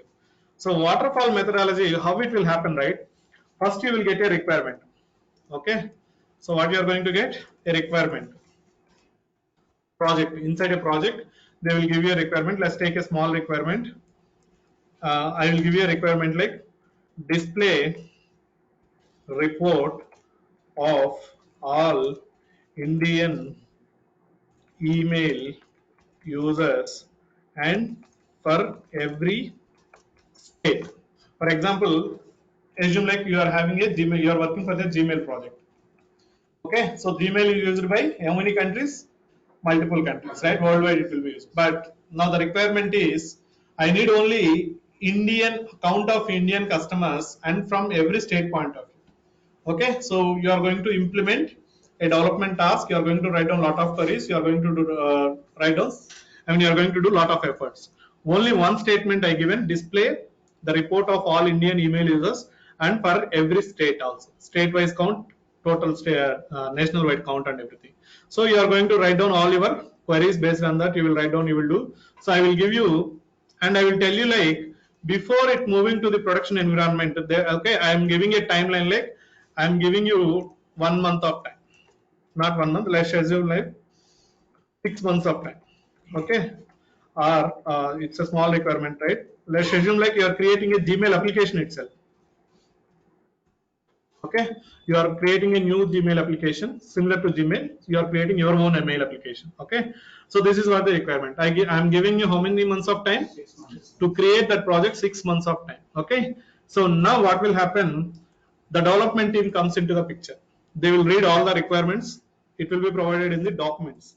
So waterfall methodology, how it will happen, right? First you will get a requirement. Okay, so what you are going to get? A requirement. Project, inside a project, they will give you a requirement. Let's take a small requirement. I will give you a requirement like display report of all Indian email users and for every state. For example, assume like you are having a Gmail, you are working for the Gmail project. Okay, so Gmail is used by how many countries? Multiple countries, right? Worldwide it will be used. But now the requirement is I need only Indian count of Indian customers and from every state point of view. Okay, so you are going to implement a development task. You are going to write down a lot of queries. You are going to do write down. I mean, you are going to do a lot of efforts. Only one statement I given: display the report of all Indian email users and for every state also. State-wise count, total state, national-wide count, and everything. So you are going to write down all your queries based on that. You will write down. You will do. So I will give you, and I will tell you like before it moving to the production environment. There, okay, I am giving a timeline like I'm giving you 1 month of time, not 1 month. Let's assume like 6 months of time. Okay, or it's a small requirement, right? Let's assume like you are creating a Gmail application itself. Okay, you are creating a new Gmail application similar to Gmail. You are creating your own email application. Okay, so this is what the requirement. I'm giving you how many months of time 6 months. to create that project? 6 months of time. Okay, so now what will happen? The development team comes into the picture. They will read all the requirements. It will be provided in the documents.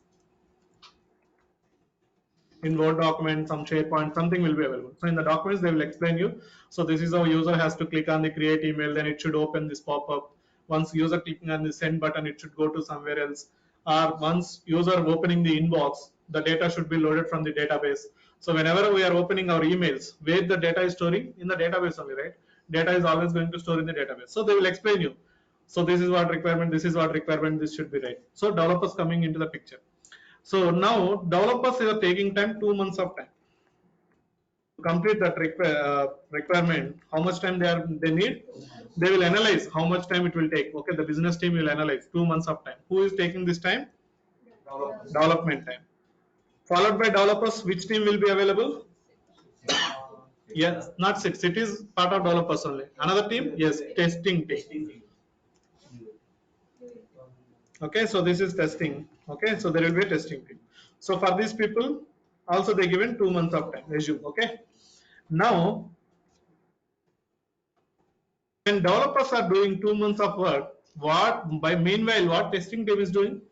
In Word document, some SharePoint, something will be available. So in the documents, they will explain you. So this is how user has to click on the create email, then it should open this pop-up. Once user clicking on the send button, it should go to somewhere else. Or once user opening the inbox, the data should be loaded from the database. So whenever we are opening our emails, where the data is storing? In the database only, right? Data is always going to store in the database. So they will explain you. So this is what requirement, this is what requirement, this should be right. So developers coming into the picture. So now developers are taking time, 2 months of time to complete that requirement. How much time they need? 2 months. They will analyze how much time it will take. Okay, the business team will analyze 2 months of time. Who is taking this time? Developers. Development time. Followed by developers, which team will be available? Yes, not six. It is part of developers only. Another team? Yes, testing team. Okay, so this is testing. Okay, so there will be a testing team. So for these people, also they given 2 months of time. Assume. Okay. Now, when developers are doing 2 months of work, what by meanwhile what testing team is doing?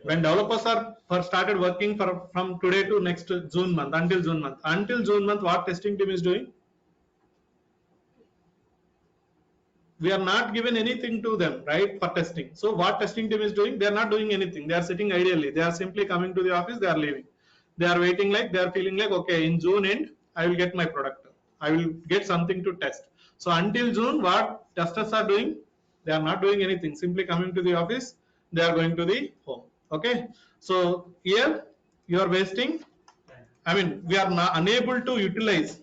When developers are started working from today to next June month, until June month, what testing team is doing? We are not given anything to them, right, for testing. So what testing team is doing? They are not doing anything. They are sitting ideally. They are simply coming to the office. They are leaving. They are waiting, like they are feeling like, okay, in June end, I will get my product. I will get something to test. So until June, what testers are doing? They are not doing anything. Simply coming to the office. They are going to the home. Okay. So here you are wasting. I mean, we are not unable to utilize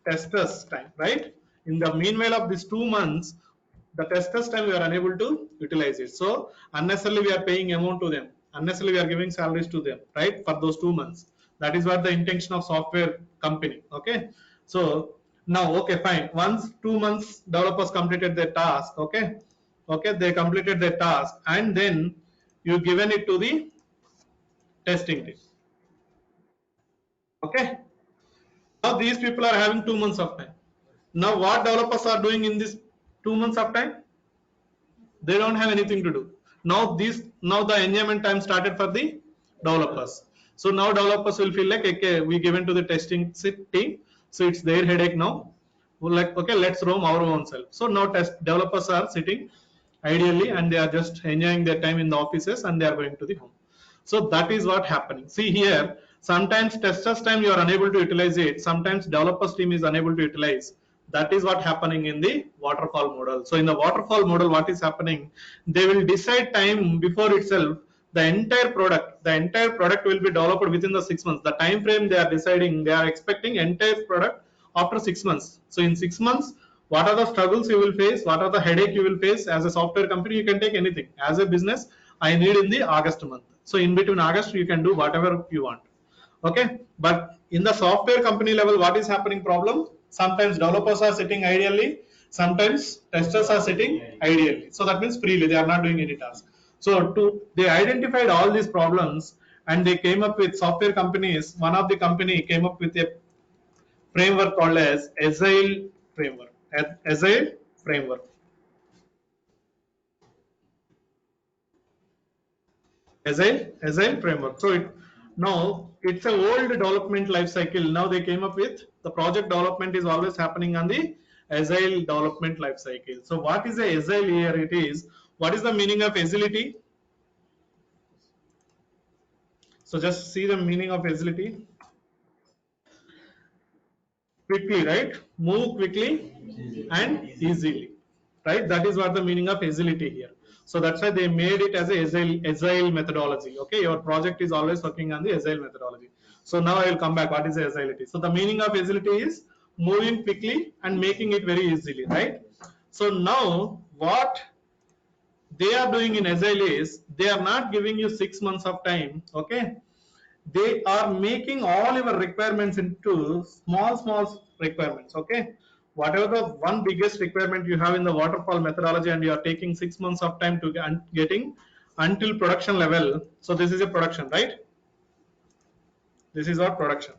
testers time, right? In the meanwhile of these 2 months, the testers time we are unable to utilize it. So unnecessarily we are paying amount to them, unnecessarily we are giving salaries to them, right, for those 2 months. That is what the intention of software company. Okay, so now, okay, fine, once 2 months developers completed their task, okay, they completed their task, and then you given it to the testing team. Okay, now these people are having 2 months of time. Now what developers are doing in this 2 months of time? They don't have anything to do. Now the enjoyment time started for the developers. So now developers will feel like, okay, we given to the testing team, so it's their headache now. We're like, okay, let's roam our own self. So now test developers are sitting ideally and they are just enjoying their time in the offices and they are going to the home. So that is what happening. See here, sometimes testers time you are unable to utilize it. Sometimes developers team is unable to utilize. That is what happening in the waterfall model. So in the waterfall model, what is happening? They will decide time before itself. The entire product will be developed within the 6 months. The time frame they are deciding, they are expecting entire product after 6 months. So in 6 months, what are the struggles you will face? What are the headache you will face? As a software company, you can take anything. As a business, I need in the August month. So in between August, you can do whatever you want. Okay, but in the software company level, what is happening problem? Sometimes developers are sitting ideally, sometimes testers are sitting ideally. So that means freely, they are not doing any task. So they identified all these problems and they came up with software companies. One of the company came up with a framework called as Agile framework. Agile framework. Agile framework. So now it's a old development life cycle. Now they came up with the project development is always happening on the agile development life cycle. So what is the agile here? It is, what is the meaning of agility? So just see the meaning of agility. Quickly, right? Move quickly and easily, right? That is what the meaning of agility here. So that's why they made it as a agile methodology. Okay, your project is always working on the agile methodology. So now I will come back. What is the agility? So the meaning of agility is moving quickly and making it very easily, right? So now what they are doing in agile is they are not giving you 6 months of time. Okay, they are making all your requirements into small requirements. Okay, whatever the one biggest requirement you have in the waterfall methodology and you are taking 6 months of time to getting until production level. So this is a production, right? This is our production.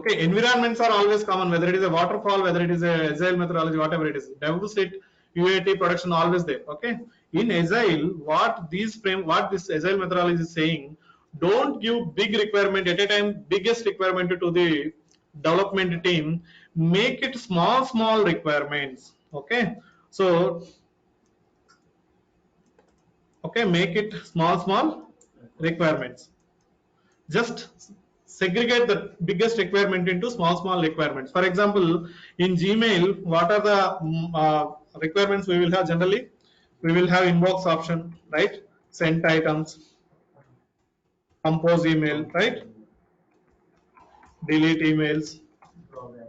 Okay, environments are always common, whether it is a waterfall, whether it is a agile methodology, whatever it is, dev state, UAT, production, always there. Okay, in agile, what this agile methodology is saying, don't give big requirement at a time, biggest requirement to the development team, make it small requirements. Okay, so okay, make it small requirements. Just segregate the biggest requirement into small requirements. For example, in Gmail, what are the requirements we will have generally? We will have inbox option, right? Sent items, compose email, right? Delete emails,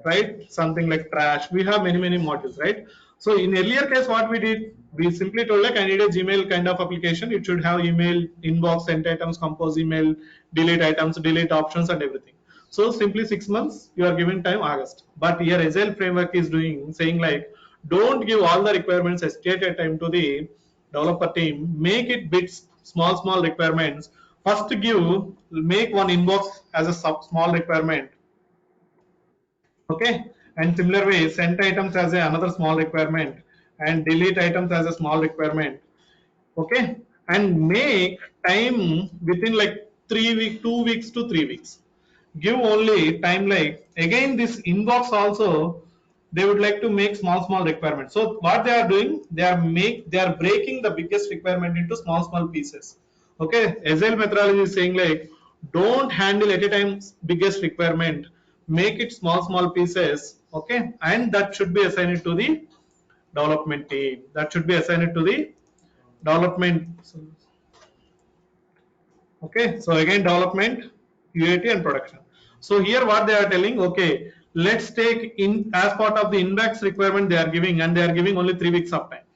right? Something like trash. We have many modules, right? So in earlier case, what we did, we simply told like I need a Gmail kind of application. It should have email, inbox, sent items, compose email, delete items, delete options, and everything. So simply 6 months you are giving time August. But here Agile framework is doing saying like don't give all the requirements at time to the developer team. Make it bits small requirements. First make one inbox as a small requirement. Okay, and similar way, sent items as another small requirement and delete items as a small requirement. okay, and make time within like 3 weeks, 2 weeks to 3 weeks. Give only time, like again this inbox also they would like to make small requirements. So what they are doing, they are breaking the biggest requirement into small pieces. Okay, Agile methodology is saying like don't handle at a time biggest requirement, make it small pieces. Okay, and that should be assigned to the development team, that should be assigned to the development. Okay, so again development, UAT and production. So here what they are telling, okay, let's take in as part of the index requirement they are giving, and they are giving only 3 weeks of time.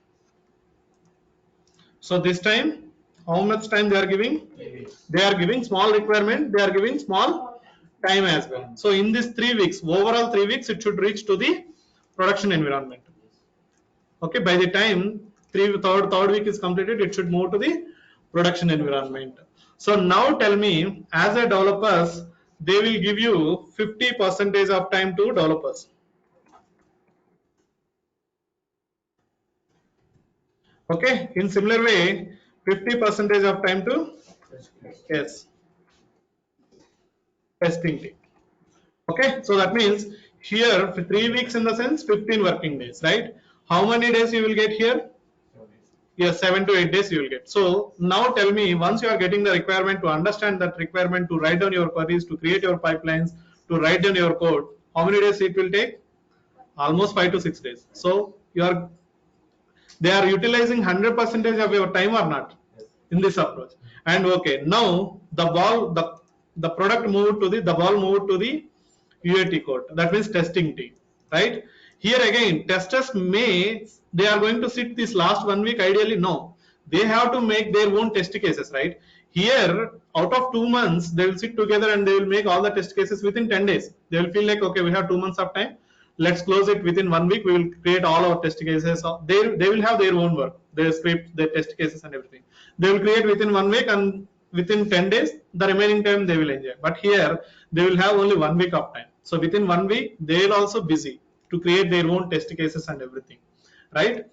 So this time, how much time they are giving? 3 weeks. They are giving small requirement, they are giving small time as well. So in this 3 weeks, overall 3 weeks, it should reach to the production environment. Okay, by the time third week is completed, it should move to the production environment. So now tell me, as a developers, they will give you 50% of time to developers. Okay, in similar way 50% of time to, yes, testing team. Okay, so that means here for 3 weeks in the sense 15 working days, right? How many days you will get here? Yes, 7 to 8 days you will get. So now tell me, once you are getting the requirement, to understand that requirement, to write down your queries, to create your pipelines, to write down your code, how many days it will take? Almost 5 to 6 days. So you are, they are utilizing 100% of your time or not in this approach. And okay, now the product moved to the ball moved to the UAT code. That means testing team, right? Here again, testers may, they are going to sit this last 1 week ideally. No, they have to make their own test cases, right? Here, out of 2 months, they will sit together and they will make all the test cases within 10 days. They will feel like, okay, we have 2 months of time. Let's close it within 1 week. We will create all our test cases. They will have their own work, their script, their test cases and everything. They will create within 1 week, and within 10 days, the remaining time they will enjoy. But here, they will have only 1 week of time. So within 1 week, they will also busy to create their own test cases and everything, right?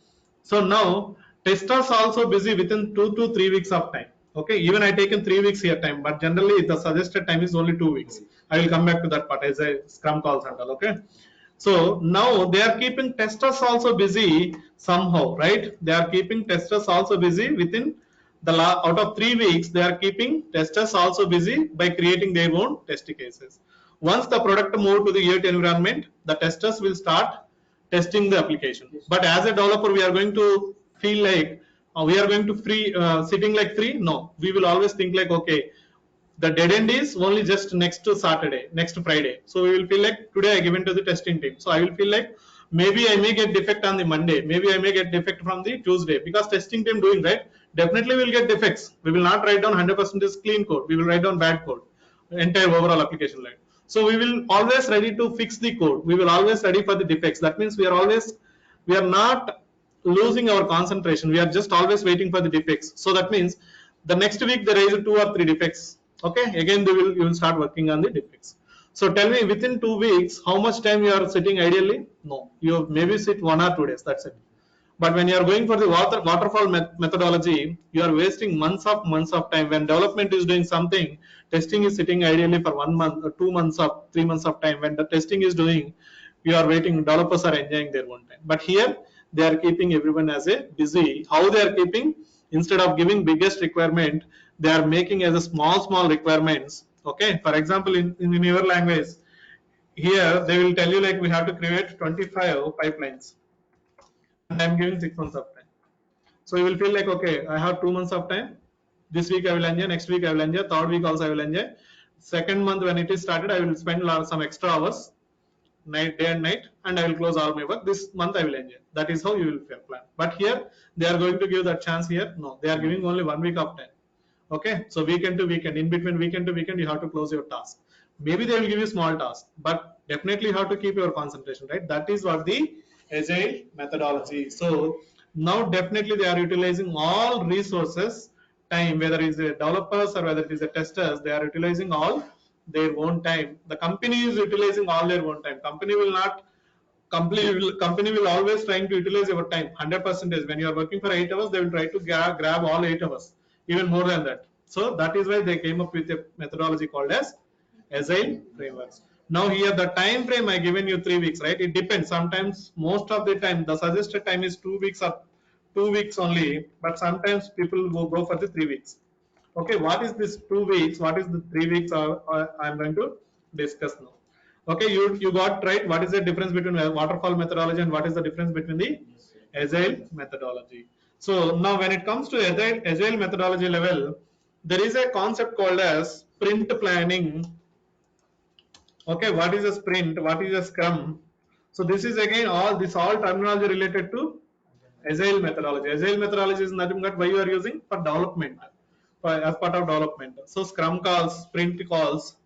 So now testers also busy within 2 to 3 weeks of time. Okay, even I taken 3 weeks here time, but generally the suggested time is only 2 weeks. I will come back to that part as a Scrum calls and all. Okay, so now they are keeping testers also busy somehow, right? They are keeping testers also busy within the out of 3 weeks. They are keeping testers also busy by creating their own test cases. Once the product move to the UAT environment, the testers will start testing the application. But as a developer, we are going to feel like we are going to free sitting like free. No, we will always think like, okay, the dead end is only just next to Saturday, next Friday. So we will feel like today I given to the testing team. So I will feel like maybe I may get defect on the Monday, maybe I may get defect from the Tuesday, because testing team doing, right. Definitely we will get defects. We will not write down 100% is clean code. We will write down bad code, entire overall application line. So we will always ready to fix the code. We will always ready for the defects. That means we are not losing our concentration. We are just always waiting for the defects. So that means the next week they raise 2 or 3 defects. Okay, again you will start working on the defects. So tell me, within 2 weeks, how much time you are sitting ideally? No, you maybe sit 1 or 2 days. That's it. But when you are going for the waterfall methodology, you are wasting months of time. When development is doing something, testing is sitting ideally for 1 month or 2 months of 3 months of time. When the testing is doing, you are waiting. Developers are enjoying their own time. But here they are keeping everyone as a busy. How they are keeping? Instead of giving biggest requirement, they are making as a small requirements. Okay. For example, in your language, here they will tell you like we have to create 25 pipelines. And I'm giving 6 months of time. So you will feel like, okay, I have 2 months of time. This week I will enjoy, next week I will enjoy, third week also I will enjoy. Second month when it is started, I will spend some extra hours, day and night, and I will close all my work. This month I will enjoy. That is how you will plan. But here they are going to give that chance here. No, they are giving only 1 week of time. Okay, so weekend to weekend, in between weekend to weekend, you have to close your task. Maybe they will give you small task, but definitely you have to keep your concentration, right? That is what the Agile methodology. So now definitely they are utilizing all resources, time, whether it is a developers or whether it is a testers, they are utilizing all their own time. The company is utilizing all their own time. Company will not company will always trying to utilize your time 100%. When you are working for 8 hours, they will try to grab all 8 hours, even more than that. So that is why they came up with a methodology called as Agile frameworks. Now here the time frame I given you 3 weeks, right? It depends. Sometimes most of the time the suggested time is 2 weeks or 2 weeks only, but sometimes people will go for the 3 weeks. Okay, what is this 2 weeks? What is the 3 weeks? I'm going to discuss now. Okay, you got right. What is the difference between waterfall methodology and what is the difference between the agile methodology? So now when it comes to agile methodology level, there is a concept called as sprint planning. Okay, what is a sprint? What is a scrum? So this is again all terminology related to agile methodology. Agile methodology is nothing but why you are using for development, as part of development. So scrum calls, sprint calls,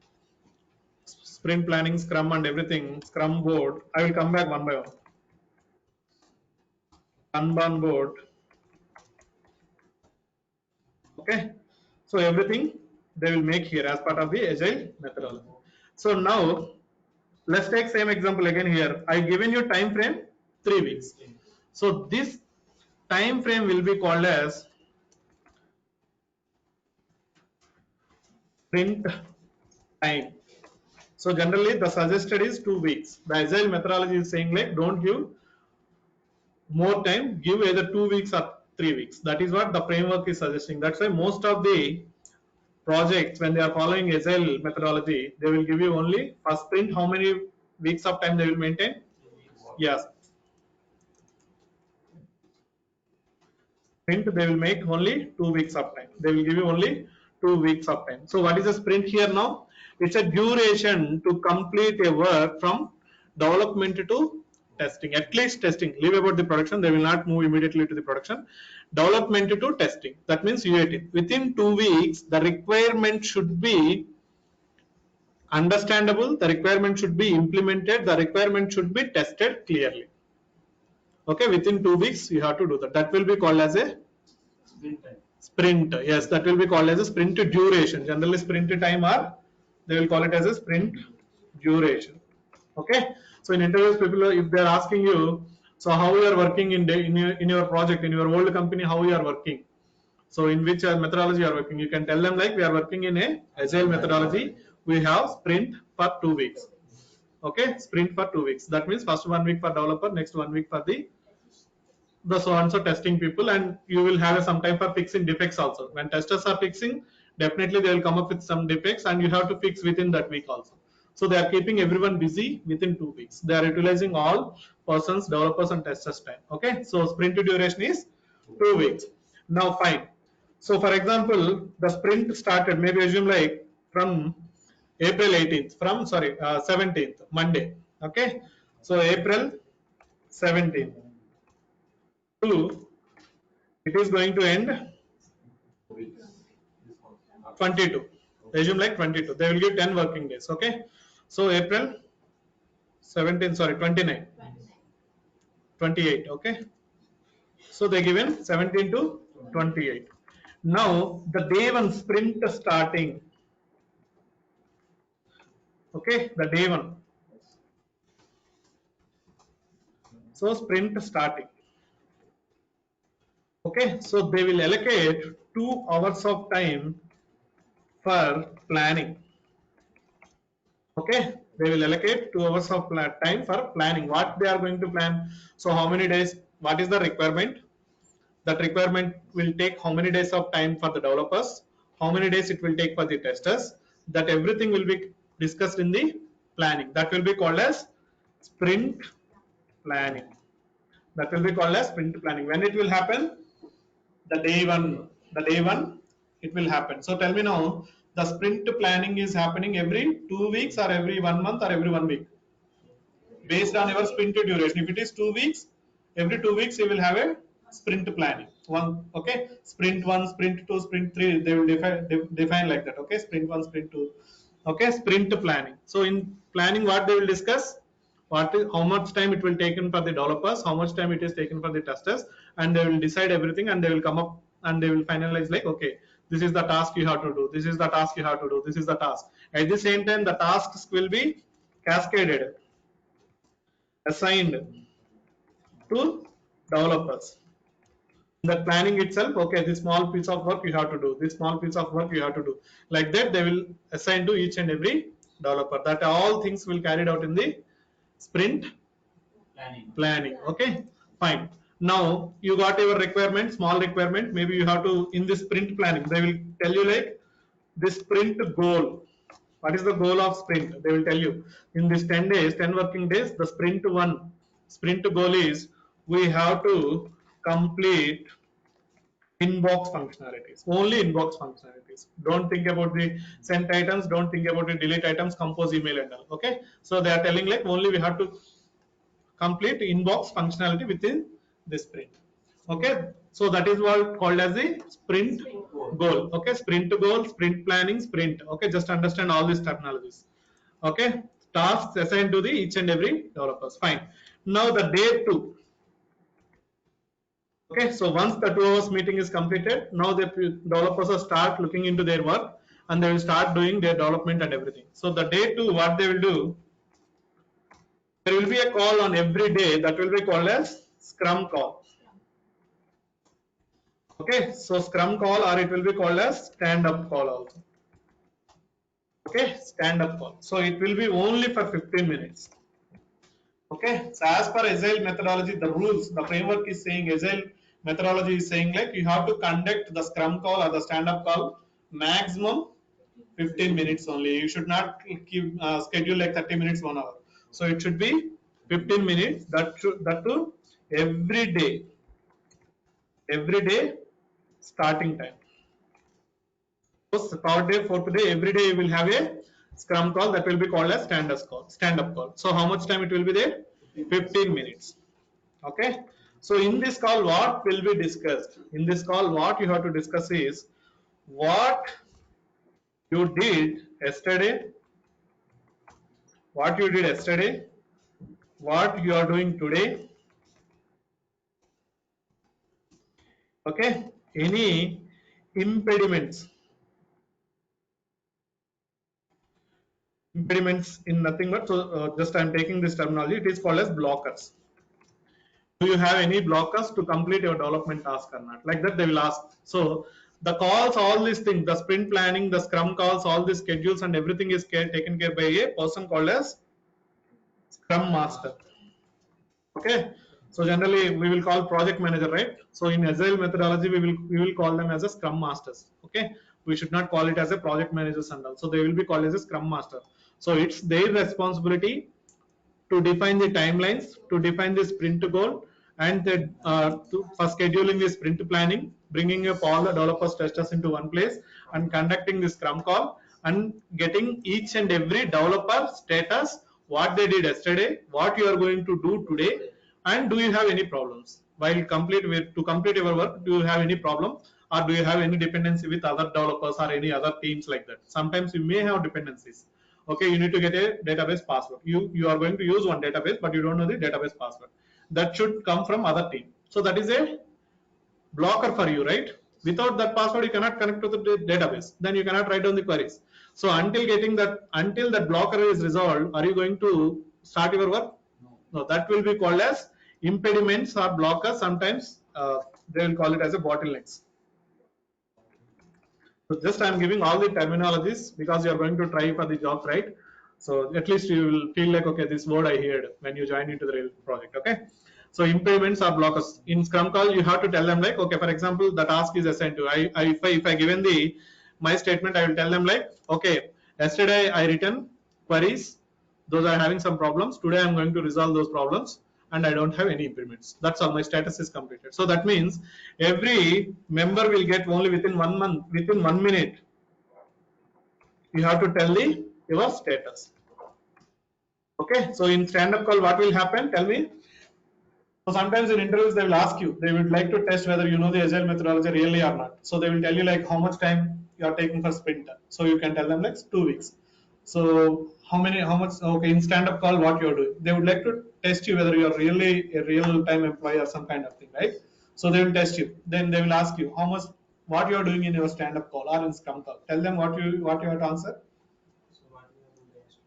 sprint planning, scrum and everything, scrum board. I will come back one by one. Kanban board. Okay. So everything they will make here as part of the agile methodology. So now let's take same example again here. I given you time frame 3 weeks. So this time frame will be called as sprint time. So generally the suggested is 2 weeks. The agile methodology is saying like don't give more time, give either 2 weeks or 3 weeks. That is what the framework is suggesting. That's why most of the projects, when they are following agile methodology, they will give you only for sprint how many weeks of time they will maintain. Yes, sprint they will make only 2 weeks of time. They will give you only 2 weeks of time. So what is a sprint here now? It's a duration to complete a work from development to testing, at least testing. Leave about the production, they will not move immediately to the production. Development to testing, that means UAT. Within 2 weeks the requirement should be understandable, the requirement should be implemented, the requirement should be tested clearly. Okay, within 2 weeks you have to do that. That will be called as a sprint. Yes, that will be called as a sprint duration. Generally sprint time, or they will call it as a sprint duration. Okay, so in interviews people, if they are asking you, so how you are working in your project, in your old company, how you are working, so in which methodology you are working, you can tell them like we are working in a agile methodology, we have sprint for 2 weeks. Okay, sprint for 2 weeks, that means first 1 week for developer, next 1 week for the so and so testing people, and you will have some time for fixing defects also. When testers are fixing, definitely they will come up with some defects and you have to fix within that week also. So they are keeping everyone busy within 2 weeks. They are utilizing all persons, developers and testers time. Okay, so sprint duration is 2 weeks. Now fine. So for example, the sprint started, maybe assume like from April 18th, from 17th, Monday. Okay, so April 17th to it is going to end 22. Assume like 22. They will give 10 working days. Okay, so April 17, 29, 28. Okay, so they given 17 to 28. Now the day one sprint starting. Okay, the day one, so sprint starting. Okay, so they will allocate 2 hours of time for planning. Okay, they will allocate 2 hours of time for planning. What they are going to plan? So how many days? What is the requirement? That requirement will take how many days of time for the developers? How many days it will take for the testers? That everything will be discussed in the planning. That will be called as sprint planning. That will be called as sprint planning. When it will happen? The day one. The day one it will happen. So tell me now, the sprint planning is happening every 2 weeks or every 1 month or every 1 week? Based on your sprint duration. If it is 2 weeks, every 2 weeks you will have a sprint planning. One, okay, sprint 1, sprint 2, sprint 3, they will define like that. Okay, sprint 1, sprint 2. Okay, sprint planning. So in planning, what they will discuss, how much time it will take in for the developers, how much time it is taken for the testers, and they will decide everything, and they will come up and they will finalize like, okay, this is the task you have to do, this is the task you have to do, this is the task. At the same time, the tasks will be cascaded. assigned to developers. The planning itself, okay, this small piece of work you have to do, this small piece of work you have to do. Like that, they will assign to each and every developer. That all things will carried out in the sprint planning. Okay, fine. Now you got your requirement, small requirement. Maybe you have to in this sprint planning. They will tell you like this sprint goal. What is the goal of sprint? They will tell you in this 10 days, 10 working days. The sprint goal is we have to complete inbox functionalities, only inbox functionalities. Don't think about the sent items, don't think about the delete items, compose email and all. Okay, so they are telling like only we have to complete inbox functionality within the sprint. Okay, so that is what called as the sprint goal. Okay, sprint goal, sprint planning, sprint. Okay, just understand all these terminologies. Okay, tasks assigned to the each and every developers. Fine. Now the day 2. Okay, so once the 2 hours meeting is completed, now the developers will start looking into their work and they will start doing their development and everything. So the day 2, what they will do, there will be a call on every day that will be called as Scrum call. Okay, so Scrum call or it will be called as stand up call also. Okay, stand up call. So it will be only for 15 minutes. Okay, so as per Agile methodology, the rules, the framework is saying, Agile methodology is saying like you have to conduct the Scrum call or the stand up call maximum 15 minutes only. You should not keep schedule like 30 minutes, 1 hour. So it should be 15 minutes. That too every day starting time. So per day, for today, every day you will have a Scrum call that will be called as stand up call. So how much time it will be there? 15 minutes. Okay. So in this call, what will be discussed? In this call, what you have to discuss is what you did yesterday, what you did yesterday, what you are doing today. Okay. Any impediments? Impediments in nothing but, so just I am taking this terminology, it is called as blockers. Do you have any blockers to complete your development task or not? Like that they will ask. So the calls, all these things, the sprint planning, the Scrum calls, all these schedules and everything is taken care by a person called as Scrum Master. Okay, so generally we will call project manager, right? So in Agile methodology we will call them as a Scrum Masters. Okay, we should not call it as a project managers and all. So they will be called as a Scrum Master. So it's their responsibility to define the timelines, to define the sprint goal, and for scheduling the sprint planning, bringing up all the developers testers into one place, and conducting the Scrum call, and getting each and every developer status, what they did yesterday, what you are going to do today, and do you have any problems while to complete your work? Do you have any problem, or do you have any dependency with other developers or any other teams like that? Sometimes you may have dependencies. Okay, you need to get a database password. You are going to use one database, but you don't know the database password. That should come from other team. So that is a blocker for you, right? Without that password, you cannot connect to the database. Then you cannot write down the queries. So until that blocker is resolved, are you going to start your work? No, that will be called as impediments or blockers. Sometimes they will call it as a bottlenecks. So just I am giving all the terminologies because you are going to try for the job, right? So at least you will feel like, okay, this word I heard when you join into the real project. Okay. So impediments are blockers. In Scrum call, you have to tell them like, okay, for example, the task is assigned to. If I given the my statement, I will tell them like, okay, yesterday I written queries. Those are having some problems. Today I'm going to resolve those problems, and I don't have any impediments. That's all. My status is completed. So that means every member will get only within 1 month, within 1 minute. You have to tell your status. Okay. So in stand-up call, what will happen? Tell me. So sometimes in interviews they will ask you. They would like to test whether you know the Agile methodology really or not. So they will tell you like how much time you are taking for sprint. So you can tell them like 2 weeks. So how much, okay, in stand-up call, what you're doing. They would like to test you whether you're really a real-time employee or some kind of thing, right? So they will test you. Then they will ask you how much, what you're doing in your stand-up call or in Scrum call. Tell them what you have to answer.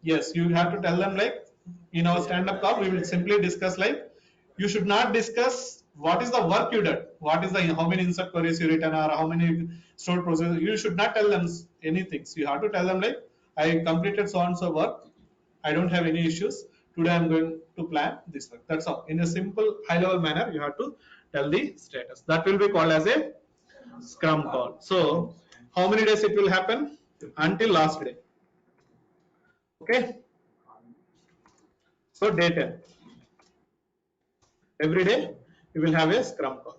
Yes, you have to tell them like in our stand-up call, we will simply discuss like, you should not discuss what is the work you did, what is the how many insert queries you written or how many stored processes. You should not tell them anything. So you have to tell them like, I completed so and so work. I don't have any issues. Today I'm going to plan this work. That's all. In a simple high-level manner, you have to tell the status. That will be called as a Scrum call. So how many days it will happen? Until last day. Okay. So day 10. Every day we will have a Scrum call.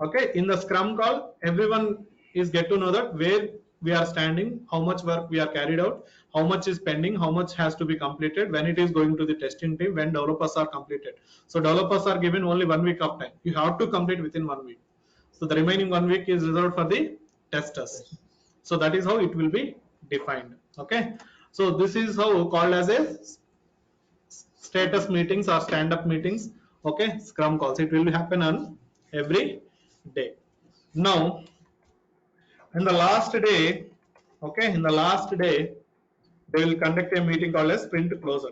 Okay. In the Scrum call, everyone is get to know that where we are standing, how much work we are carried out, how much is pending, how much has to be completed, when it is going to the testing team, when developers are completed. So developers are given only 1 week of time. You have to complete within 1 week. So the remaining 1 week is reserved for the testers. So that is how it will be defined. Okay. So this is how called as a status meetings or stand-up meetings. Okay, Scrum calls. It will happen on every day. Now, in the last day, okay, in the last day, they will conduct a meeting called as sprint closer.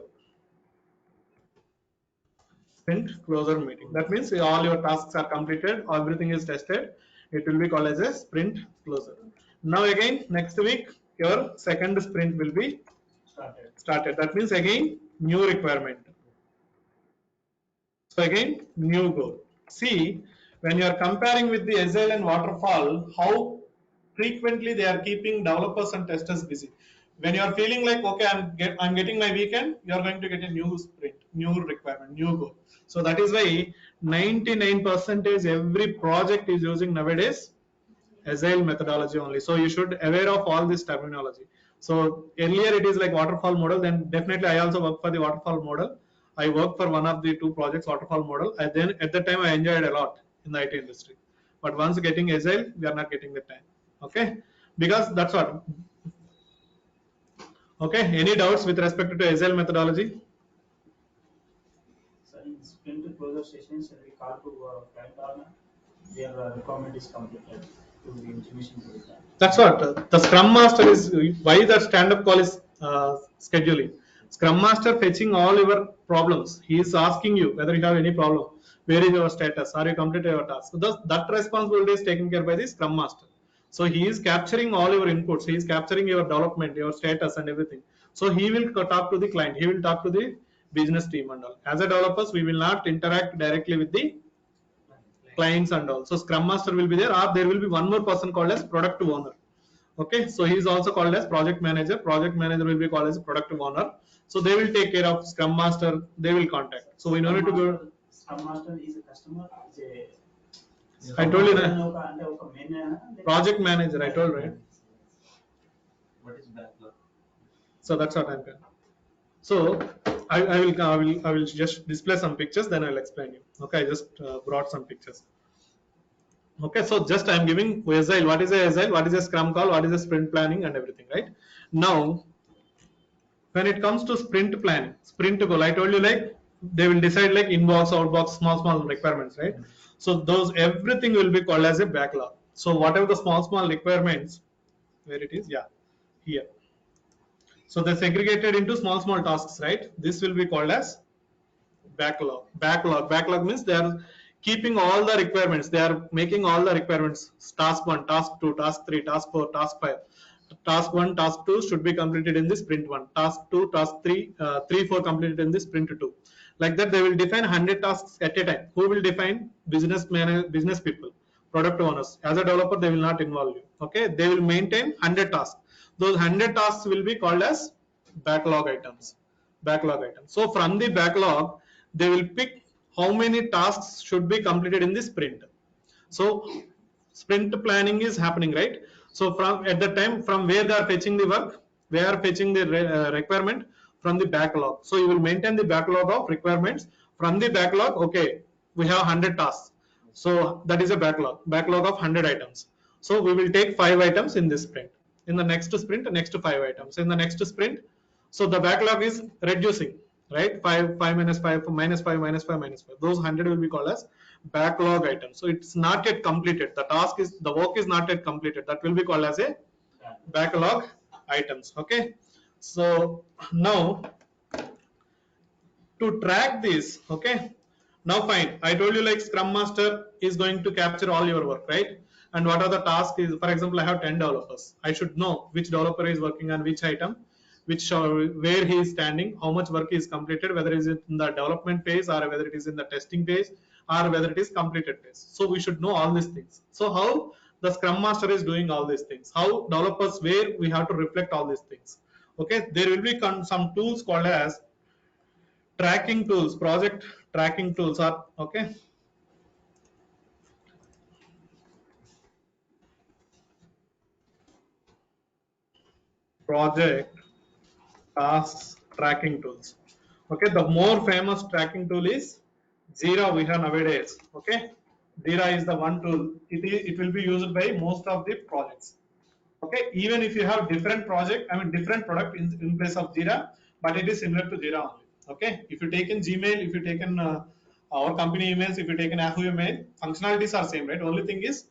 Sprint closer meeting. That means all your tasks are completed, everything is tested. It will be called as a sprint closer. Now again, next week, your second sprint will be started. That means again, new requirement. So again, new goal. See, when you are comparing with the Agile and Waterfall, how frequently they are keeping developers and testers busy. When you are feeling like, okay, I'm getting my weekend, you are going to get a new sprint, new requirement, new goal. So that is why 99% every project is using nowadays Agile methodology only. So you should aware of all this terminology. So earlier it is like waterfall model. Then definitely I also work for the waterfall model. I work for one of the two projects waterfall model. And then at the time I enjoyed a lot in the IT industry. But once getting Agile, we are not getting the time. Okay, because that's what. Okay, any doubts with respect to Agile methodology? So in sprint closure sessions, we call to client owner, their requirement is completed to the information to the client. That's what the Scrum Master is. Why the stand-up call is scheduling. Scrum Master fetching all your problems. He is asking you whether you have any problem. Where is your status? Are you completed your task? So that responsibility is taken care by the Scrum Master. So he is capturing all your inputs. He is capturing your development, your status, and everything. So he will talk to the client. He will talk to the business team and all. As a developers, we will not interact directly with the clients and all. So Scrum Master will be there, or there will be one more person called as Product Owner. Okay, so he is also called as Project Manager. Project Manager will be called as Product Owner. So they will take care of Scrum Master. They will contact. So we know it to go. Scrum Master is a customer. I told you that. Project Manager. I told right. What is backlog? So that's what I'm doing. So I will just display some pictures. Then I'll explain you. Okay, I just brought some pictures. Okay, so just I'm giving Agile. What is a Agile? What is a Scrum call? What is a sprint planning and everything, right? Now, when it comes to sprint planning, sprint goal, I told you like they will decide like inbox, outbox, small requirements, right? So those everything will be called as a backlog. So whatever the small requirements, where it is, yeah, here. So they're segregated into small tasks, right? This will be called as backlog. Backlog means they are keeping all the requirements. They are making all the requirements. Task 1, task 2, task 3, task 4, task 5. Task 1, task 2 should be completed in the sprint 1. Task 2, task 3, 3, 4 completed in the sprint 2. Like that, they will define 100 tasks at a time. Who will define? Business people, product owners. As a developer, they will not involve you. Okay, they will maintain 100 tasks. Those 100 tasks will be called as backlog items. So from the backlog, they will pick how many tasks should be completed in the sprint. So sprint planning is happening, right? So from at the time from where they are fetching the work, they are fetching the requirement from the backlog. So you will maintain the backlog of requirements from the backlog. Okay, we have 100 tasks. So that is a backlog of 100 items. So we will take 5 items in this sprint. In the next sprint, next 5 items. In the next sprint, so the backlog is reducing, right? 5 minus 5 minus 5 minus 5 minus 5. Those 100 will be called as backlog items. So it's not yet completed. The work is not yet completed. That will be called as a backlog items. Okay. So now to track this, okay. Now fine, I told you like Scrum Master is going to capture all your work, right? And what are the tasks is, for example, I have 10 developers. I should know which developer is working on which item, which where he is standing, how much work is completed, whether it is in the development phase or whether it is in the testing phase or whether it is completed phase. So we should know all these things. So how the Scrum Master is doing all these things, how developers, where we have to reflect all these things. Okay, there will be some tools called as tracking tools, project tracking tools are, okay. Project tasks tracking tools. Okay, the more famous tracking tool is Jira we have nowadays. Okay, Jira is the one tool. It will be used by most of the projects. Okay, even if you have different project, I mean different product in place of Jira, but it is similar to Jira only. Okay, if you take in Gmail, if you take in our company emails, if you take in Yahoo email, functionalities are same, right? Only thing is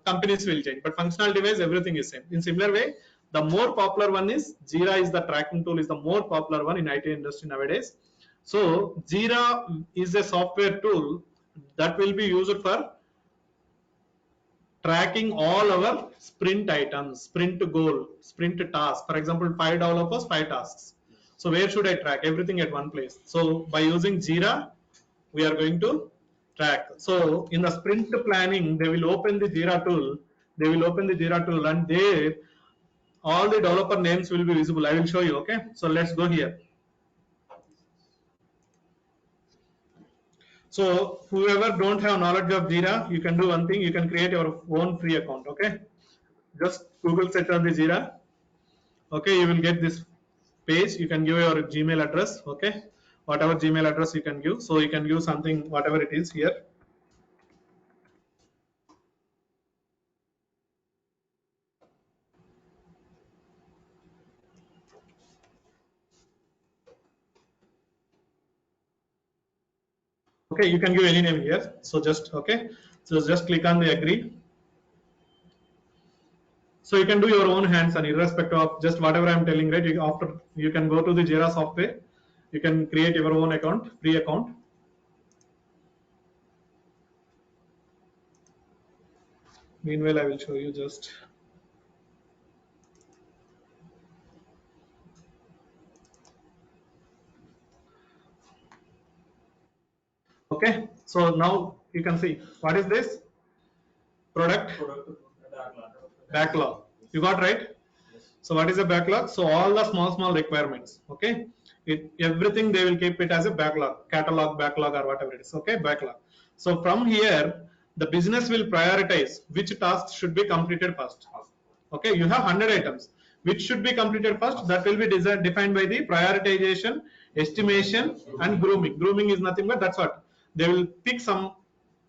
companies will change, but functionality wise everything is same. In similar way, the more popular one is Jira is the tracking tool is the more popular one in IT industry nowadays. So Jira is a software tool that will be used for tracking all our sprint items, sprint goal, sprint task. For example, 5 developers, 5 tasks. So where should I track everything at one place? So by using Jira, we are going to track. So in the sprint planning, they will open the Jira tool. They will open the Jira tool, and there all the developer names will be visible. I will show you. Okay. So let's go here. So whoever don't have knowledge of Jira, you can do one thing. You can create your own free account. Okay. Just Google search on the Jira. Okay, you will get this page. You can give your Gmail address. Okay, whatever Gmail address you can give. So you can give something, whatever it is here. Okay, you can give any name here. So just okay. So just click on the agree. So you can do your own hands on irrespective of just whatever I'm telling, right? After you can go to the Jira software. You can create your own account, free account. Meanwhile, I will show you just. Okay, so now you can see what is this product backlog. You got right? So what is a backlog? So all the small requirements. Okay, everything they will keep it as a backlog, catalog, backlog, or whatever it is. Okay, backlog. So from here, the business will prioritize which tasks should be completed first. Okay, you have 100 items. Which should be completed first? That will be defined by the prioritization, estimation, and grooming. Grooming is nothing but that's what they will pick some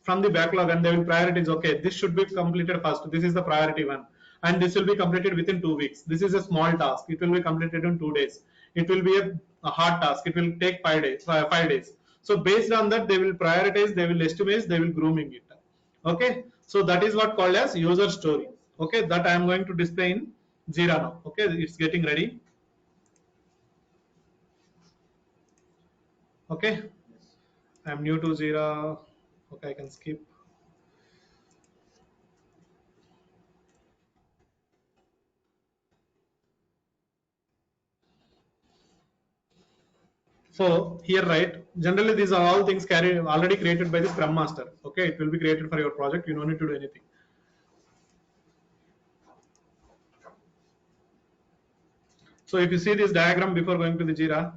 from the backlog and they will prioritize. Okay, this should be completed first. This is the priority one, and this will be completed within 2 weeks. This is a small task. It will be completed in 2 days. It will be a hard task. It will take 5 days. 5 days. So based on that, they will prioritize. They will estimate. They will grooming it. Okay. So that is what called as user story. Okay, that I am going to display in Jira now. Okay, it's getting ready. Okay, I am new to Jira. Okay, I can skip. So here, right, generally these are all things carried already created by the Scrum Master. Okay, it will be created for your project. You don't need to do anything. So if you see this diagram before going to the Jira,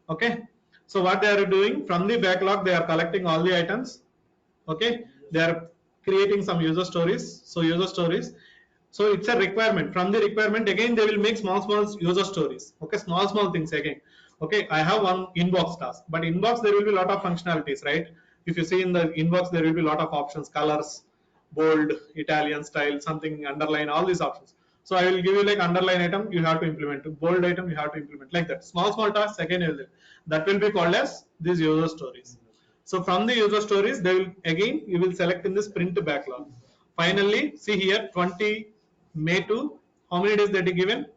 okay. So what they are doing from the backlog, they are collecting all the items. Okay, they are creating some user stories. So user stories. So it's a requirement. From the requirement again, they will make small user stories. Okay, small things again. Okay, I have one inbox task, but inbox there will be a lot of functionalities, right? If you see in the inbox, there will be a lot of options, colors, bold, Italian style, something underline, all these options. So I will give you like underline item, you have to implement. Bold item, you have to implement like that. Small tasks again, that will be called as these user stories. So from the user stories, they will again you will select in the sprint backlog. Finally, see here 20 May to how many days that is given?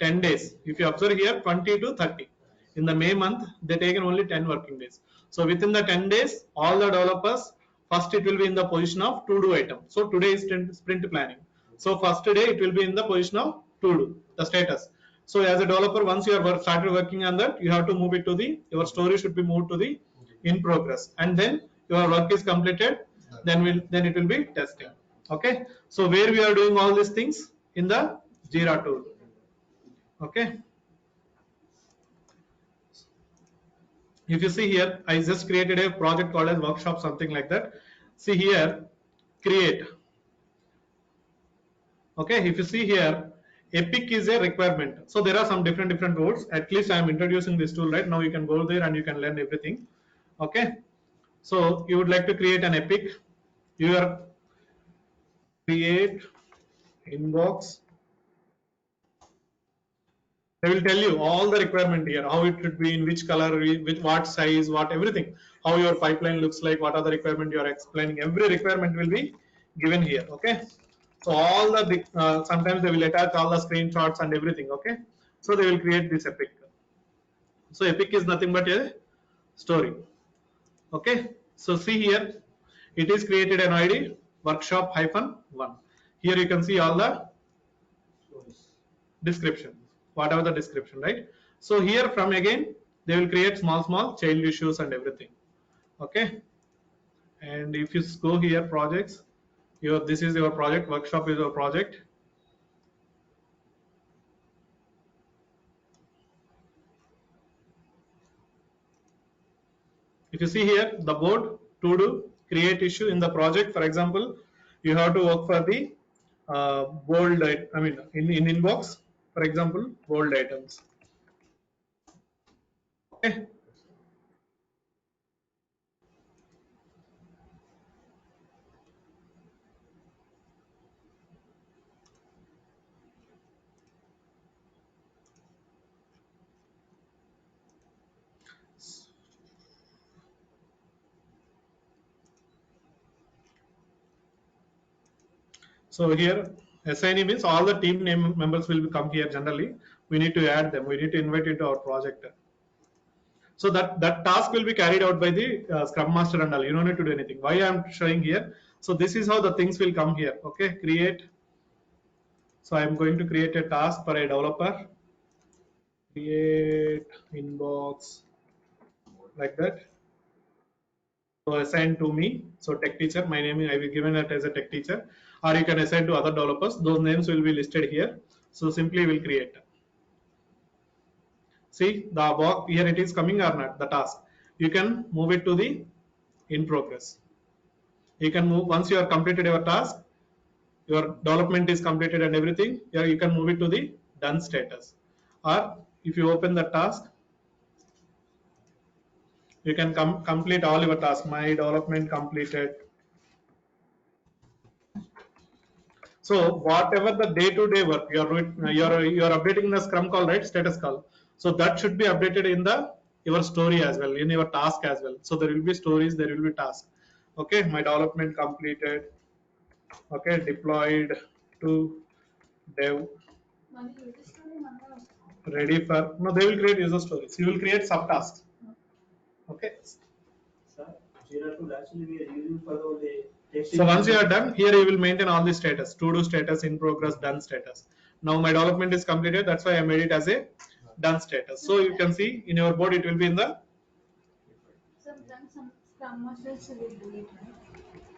10 days. If you observe here 20 to 30. In the May month, they taken only 10 working days. So within the 10 days, all the developers, first it will be in the position of to do item. So today is sprint planning. So first day it will be in the position of to do, the status. So as a developer, once you are started working on that, you have to move it to the, your story should be moved to the in progress, and then your work is completed, then it will be testing. Okay, so where we are doing all these things in the Jira tool. Okay, if you see here, I just created a project called as workshop, something like that. See here, create. Okay, if you see here, Epic is a requirement. So there are some different tools. At least I am introducing this tool right now. You can go there and you can learn everything. Okay, so you would like to create an Epic. You are create inbox. They will tell you all the requirement here, how it should be, in which color, with what size, what everything, how your pipeline looks like, what are the requirement you are explaining. Every requirement will be given here. Okay, so all the sometimes they will attach all the screenshots and everything. Okay, so they will create this Epic. So Epic is nothing but a story. Okay, so see here, it is created an ID workshop -1. Here you can see all the description, whatever the description, right? So here from again they will create small child issues and everything. Okay, and if you go here projects, your this is your project, workshop is your project. If you see here, the board to do create issue in the project, for example, you have to work for the bold, I mean in inbox, for example, bold items. Okay, so here assignee means all the team name members will come here. Generally we need to add them, we need to invite into our project. So that task will be carried out by the scrum master and all. You don't need to do anything. Why I am showing here, so this is how the things will come here. Okay, create. So I am going to create a task for a developer, create inbox, like that. So assign to me, so tech teacher, my name I will given it as a tech teacher, or you can assign to other developers. Those names will be listed here. So simply will create. See the work here, it is coming or not, the task. You can move it to the in progress. You can move, once you have completed your task, your development is completed and everything, here you can move it to the done status. Or if you open the task, you can complete all your tasks. My development completed. So whatever the day-to-day work you're updating the Scrum call, right? Status call. So that should be updated in the your story as well, in your task as well. So there will be stories, there will be tasks. Okay, my development completed. Okay, deployed to dev, ready for, no, they will create user stories. You will create subtasks. Okay. Sir, Jira tool actually we are using for the So once you are done, here you will maintain all the status, to do status, in progress, done status. Now my development is completed. That's why I made it as a done status. So you can see in your board, it will be in the. Sometimes some Scrum Masters will do it, right?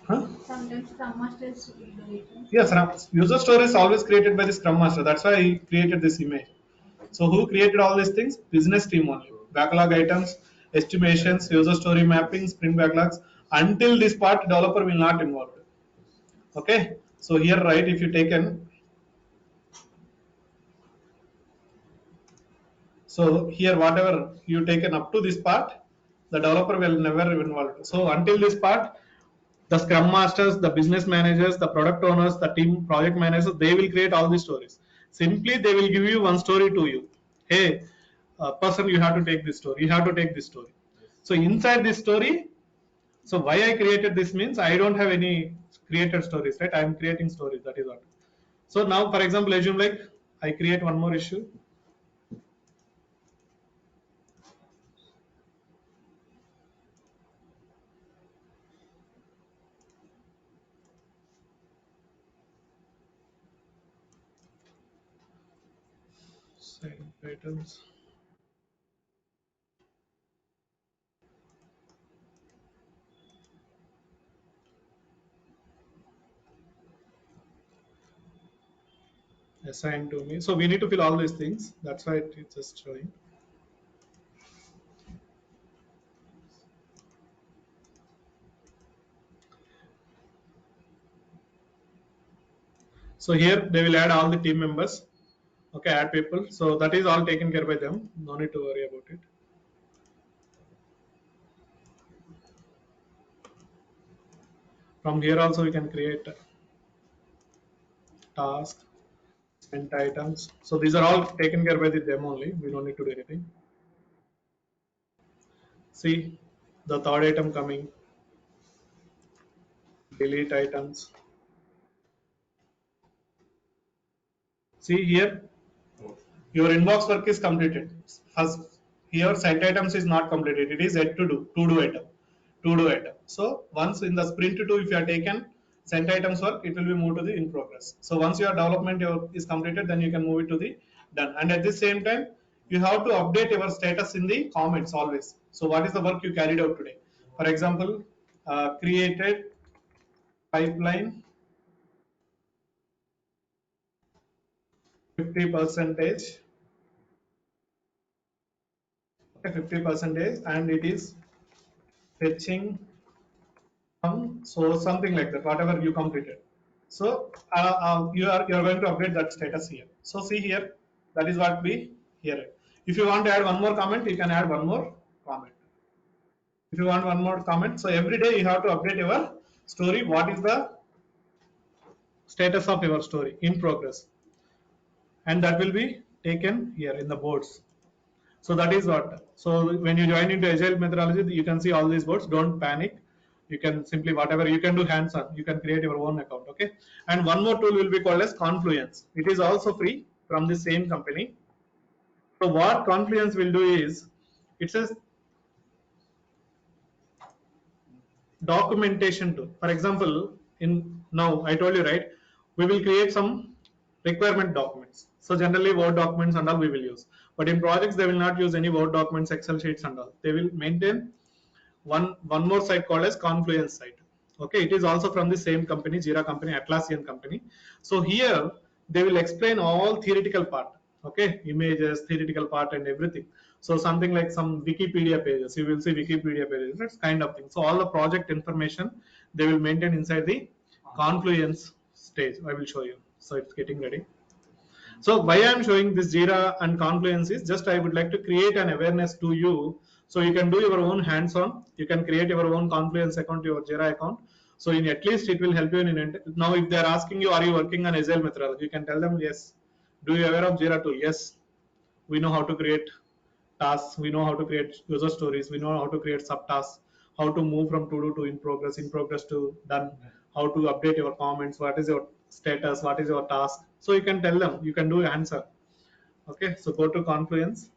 Huh? Sometimes Scrum Masters will do it, right? Yes, user story is always created by the Scrum Master. That's why I created this image. So who created all these things? Business team only. Backlog items, estimations, user story mapping, sprint backlogs. Until this part, developer will not involve. Okay. So here, right, if you taken, so here whatever you taken up to this part, the developer will never involve. So until this part, the scrum masters, the business managers, the product owners, the team project managers, they will create all these stories. Simply they will give you one story to you. Hey, person, you have to take this story, you have to take this story. So inside this story, so why I created this means I don't have any created stories, right? I am creating stories, that is what. So now for example, assume like I create one more issue. items. Assigned to me. So we need to fill all these things. That's why it's just showing. So here they will add all the team members. Okay, add people. So that is all taken care by them. No need to worry about it. From here also we can create task, sent items. So these are all taken care by them only. We don't need to do anything. See the third item coming, delete items. See here, your inbox work is completed. First, here sent items is not completed. It is yet to do item, to do item. So once in the sprint two, if you are taken sent items work, it will be moved to the in progress. So once your development is completed, then you can move it to the done. And at the same time, you have to update your status in the comments always. So what is the work you carried out today? For example, created pipeline 50 percentage, 50 percentage, and it is fetching so something like that, whatever you completed. So you are going to update that status here. So see here, that is what we here. If you want to add one more comment, you can add one more comment. If you want one more comment, so every day you have to update your story. What is the status of your story in progress, and that will be taken here in the boards. So that is what. So when you join into Agile methodology, you can see all these boards. Don't panic. You can simply whatever you can do hands-on. You can create your own account. Okay. And one more tool will be called as Confluence. It is also free from the same company. So what Confluence will do is, it says documentation tool. For example, in now I told you right, we will create some requirement documents. So generally Word documents and all we will use. But in projects they will not use any Word documents, Excel sheets and all. They will maintain one more site called as Confluence site. Okay, it is also from the same company, Jira company, Atlassian company. So here they will explain all theoretical part. Okay, images, theoretical part, and everything. So something like some Wikipedia pages, you will see Wikipedia pages, that's kind of thing. So all the project information they will maintain inside the Confluence stage. I will show you. So it's getting ready. So why I am showing this Jira and Confluence is just I would like to create an awareness to you. So you can do your own hands-on. You can create your own Confluence account, your Jira account. So in at least it will help you in now if they are asking you, are you working on Agile methodology? You can tell them yes. Do you aware of Jira tool? Yes. We know how to create tasks. We know how to create user stories. We know how to create subtasks. How to move from to do to in progress to done. How to update your comments. What is your status? What is your task? So you can tell them. You can do answer. Okay. So go to Confluence.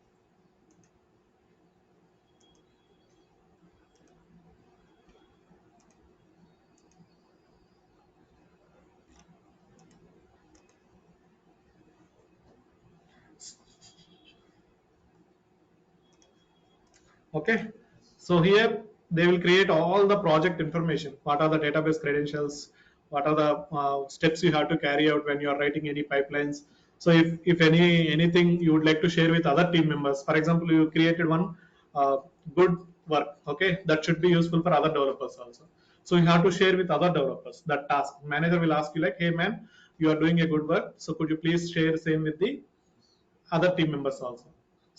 Okay, so here they will create all the project information. What are the database credentials? What are the steps you have to carry out when you are writing any pipelines? So if anything you would like to share with other team members, for example, you created one uh, good work, okay, that should be useful for other developers also. So you have to share with other developers that task. Manager will ask you like, hey man, you are doing a good work, so could you please share same with the other team members also.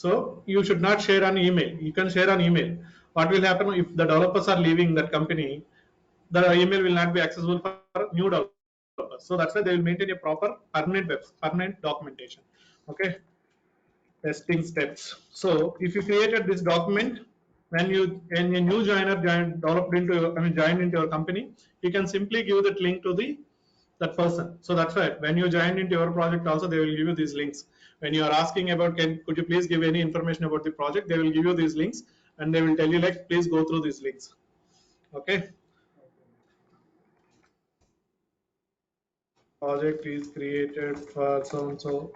So you should not share an email. You can share an email. What will happen if the developers are leaving that company? The email will not be accessible for new developers. So that's why they will maintain a proper permanent documentation. Okay, testing steps. So if you created this document, when a new joiner developed into joined into your company, you can simply give that link to the that person. So that's why when you join into your project also they will give you these links. When you are asking about could you please give any information about the project, they will give you these links and they will tell you like please go through these links. Okay. Project is created for so and so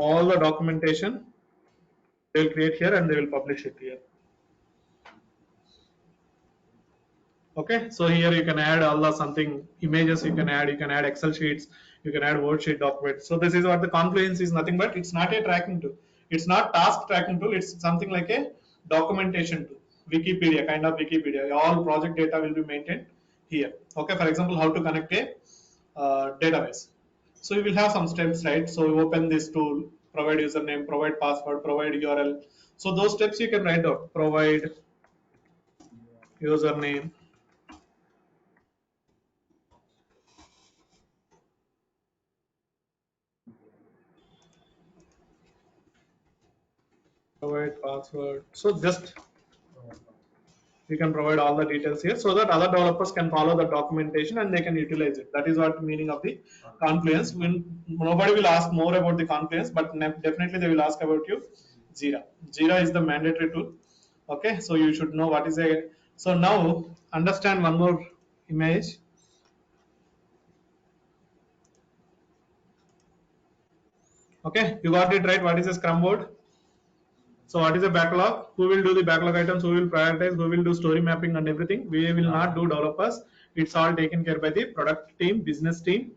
all the documentation they will create here and they will publish it here. Okay, so here you can add all the something images, you can add Excel sheets, you can add worksheet documents. So this is what the Confluence is, nothing but it's not a tracking tool, it's not task tracking tool, it's something like a documentation tool. Wikipedia, kind of Wikipedia, all project data will be maintained here. Okay, for example, how to connect a database. So you will have some steps, right? So you open this tool, provide username, provide password, provide URL. So those steps you can write down. Provide username, provide password. So just you can provide all the details here so that other developers can follow the documentation and they can utilize it. That is what the meaning of the Confluence. When nobody will ask more about the Confluence, but definitely they will ask about you Jira. Jira is the mandatory tool. Okay, so you should know what is a. So now understand one more image. Okay, you got it right. What is a Scrum board? So what is a backlog? Who will do the backlog items? Who will prioritize? Who will do story mapping and everything? We will not do developers. It's all taken care by the product team, business team,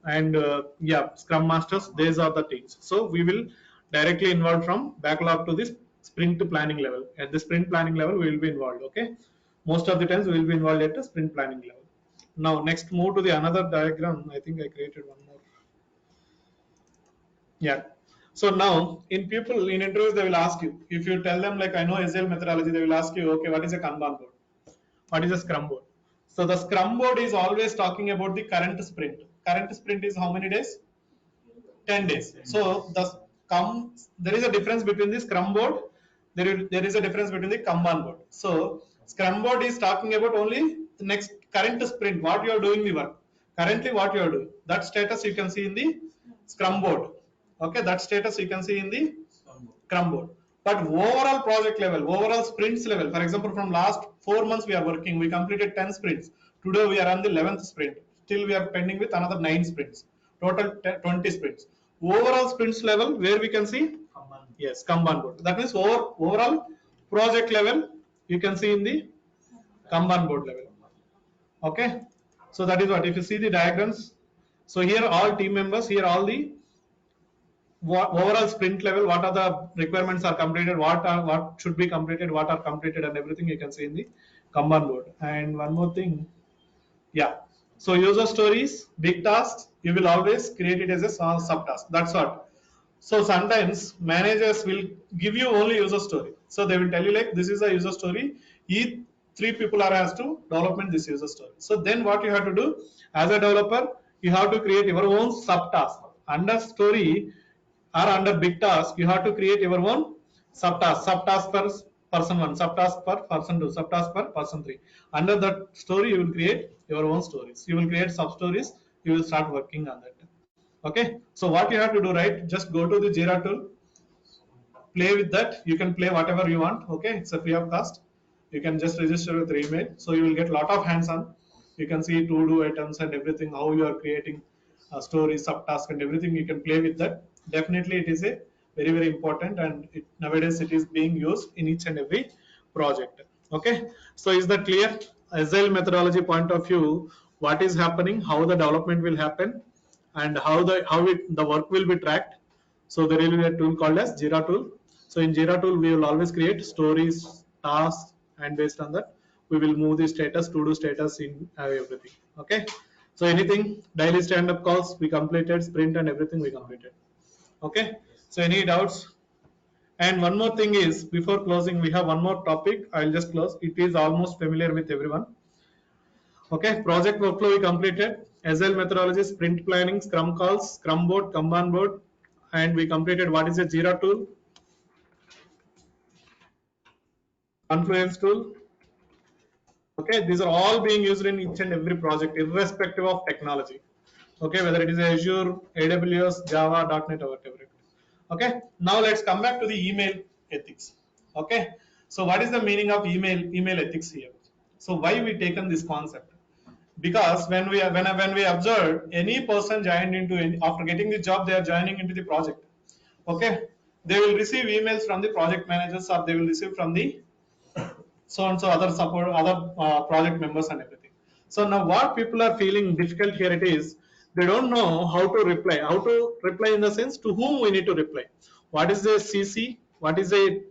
and yeah, Scrum masters. These are the teams. So we will directly involve from backlog to this sprint planning level. At the sprint planning level, we will be involved. Okay, most of the times we will be involved at the sprint planning level. Now next, move to the another diagram. I think I created one more. Yeah. So now in people in interviews they will ask you, if you tell them like I know Agile methodology, they will ask you, okay, what is a Kanban board? What is a Scrum board? So the Scrum board is always talking about the current sprint. Current sprint is how many days? 10 days. So there is a difference between the Scrum board. There is a difference between the Kanban board. So Scrum board is talking about only the next current sprint, what you are doing the work. Currently what you are doing. That status you can see in the Scrum board. Okay, that status you can see in the Scrum board. But overall project level, overall sprints level, for example, from last 4 months we are working, we completed 10 sprints. Today we are on the 11th sprint. Still we are pending with another 9 sprints. Total 20 sprints. Overall sprints level, where we can see? Yes, Kanban board. That means overall project level, you can see in the Kanban board level. Okay. So that is what, if you see the diagrams, so here all team members, here all the overall sprint level, what are the requirements are completed, what should be completed, what are completed, and everything you can see in the Kanban board. And one more thing, yeah. So user stories, big tasks, you will always create it as a subtask. That's what. So sometimes managers will give you only user story. So they will tell you like this is a user story. Each 3 people are asked to development this user story. So then what you have to do as a developer, you have to create your own subtask. Under story or under big task, you have to create your own subtask. Subtask per person 1, subtask per person 2, subtask per person 3. Under that story, you will create your own stories. You will create sub stories. You will start working on that. Okay. So what you have to do, right? Just go to the Jira tool, play with that. You can play whatever you want. Okay, it's a free of cost. You can just register with your email, so you will get a lot of hands-on. You can see to-do items and everything, how you are creating stories, subtask, and everything. You can play with that. Definitely, it is a very important, and nowadays it is being used in each and every project. Okay, so is that clear? Agile methodology point of view, what is happening, how the development will happen, and how the work will be tracked. So there will be a tool called as Jira tool. So in Jira tool, we will always create stories, tasks, and based on that, we will move the status, to-do status in everything. Okay. So anything, daily stand-up calls, we completed, sprint and everything we completed. Okay. So any doubts? And one more thing is, before closing, we have one more topic. I'll just close. It is almost familiar with everyone. Okay, project workflow we completed, Agile methodology, sprint planning, Scrum calls, Scrum board, Kanban board, and we completed what is a Jira tool, Confluence tool. Okay, these are all being used in each and every project, irrespective of technology. Okay, whether it is Azure, AWS, Java, .NET, or whatever. Okay, now let's come back to the email ethics. Okay, so what is the meaning of email ethics here? So why we taken this concept? Because when we observe any person joined into after getting the job, they are joining into the project. Okay, they will receive emails from the project managers, or they will receive from the so and so other support, other project members and everything. So now what people are feeling difficult here, it is they don't know how to reply in the sense to whom we need to reply. What is the CC, what is a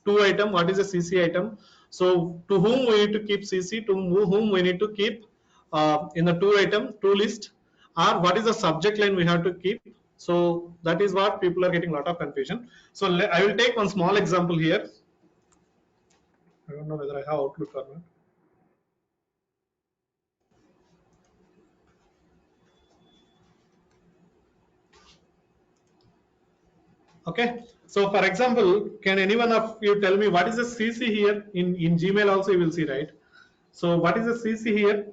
two item, what is a CC item. So to whom we need to keep CC, to whom we need to keep in the two item, two list, or what is the subject line we have to keep. So that is what people are getting a lot of confusion. So I will take one small example here. I don't know whether I have Outlook or not. Okay. So for example, can anyone of you tell me what is the CC here? In Gmail also you will see, right? So what is the CC here?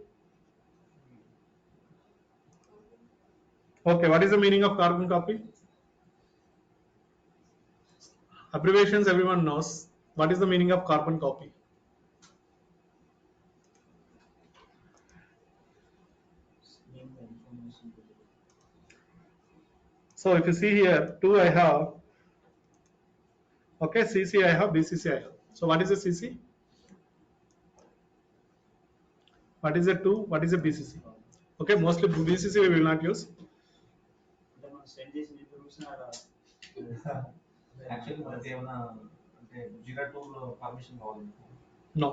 Okay, what is the meaning of carbon copy? Abbreviations everyone knows. What is the meaning of carbon copy? Sending the information to the So if you see here, two I have. Okay, CC I have, BCC I have. So what is the CC? What is the two? What is the BCC? Okay, mostly BCC we will not use. అంటే మనం send చేసిన information అలా actually మనకి ఏమైనా అంటే జిరా tool permission కావాలి. No.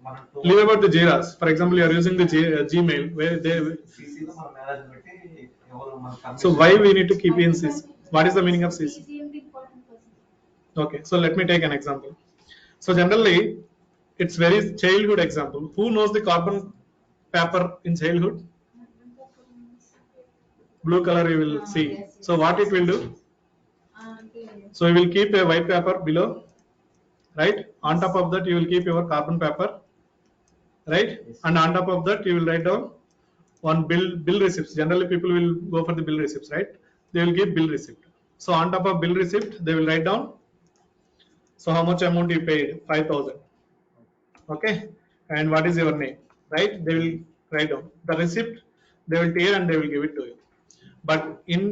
మనం Leave about the Jiras. For example, you are using the Gmail where they. CCలో మన మేనేజర్ పెట్టి ఎవరు మన So why we need to keep in CC? What is the meaning of CC? CC and the important person. Okay, so let me take an example. So generally, it's very childhood example. Who knows the carbon paper in childhood? Blue color you will see. Yes, So what it will do? So you will keep a white paper below, right? On top of that you will keep your carbon paper, right? And on top of that you will write down one bill receipts. Generally people will go for the bill receipts, right? They will give bill receipt. So on top of bill receipt they will write down. So how much amount you paid? 5,000. Okay, and what is your name, right? They will write down the receipt, they will tear and they will give it to you. But in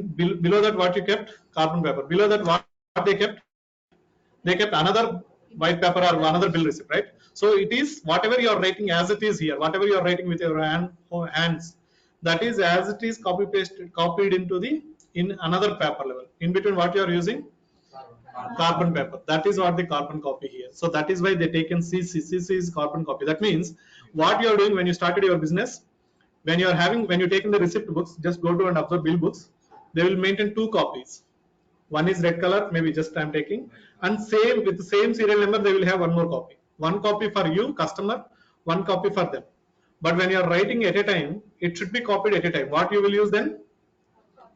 below that what you kept? Carbon paper. Below that what they kept? They kept another white paper or another bill receipt, right? So it is whatever you are writing as it is here, whatever you are writing with your hands, that is as it is copied into the in another paper level. In between what you are using? Carbon paper. That is what the carbon copy here. So that is why they taken CC. CC is carbon copy. That means what you are doing when you started your business, when you are having, when you taking the receipt books, just go to and observe bill books. They will maintain two copies. One is red color, maybe just I'm taking, and same with the same serial number they will have one more copy. One copy for you, customer, one copy for them. But when you are writing at a time, it should be copied at a time. What you will use then?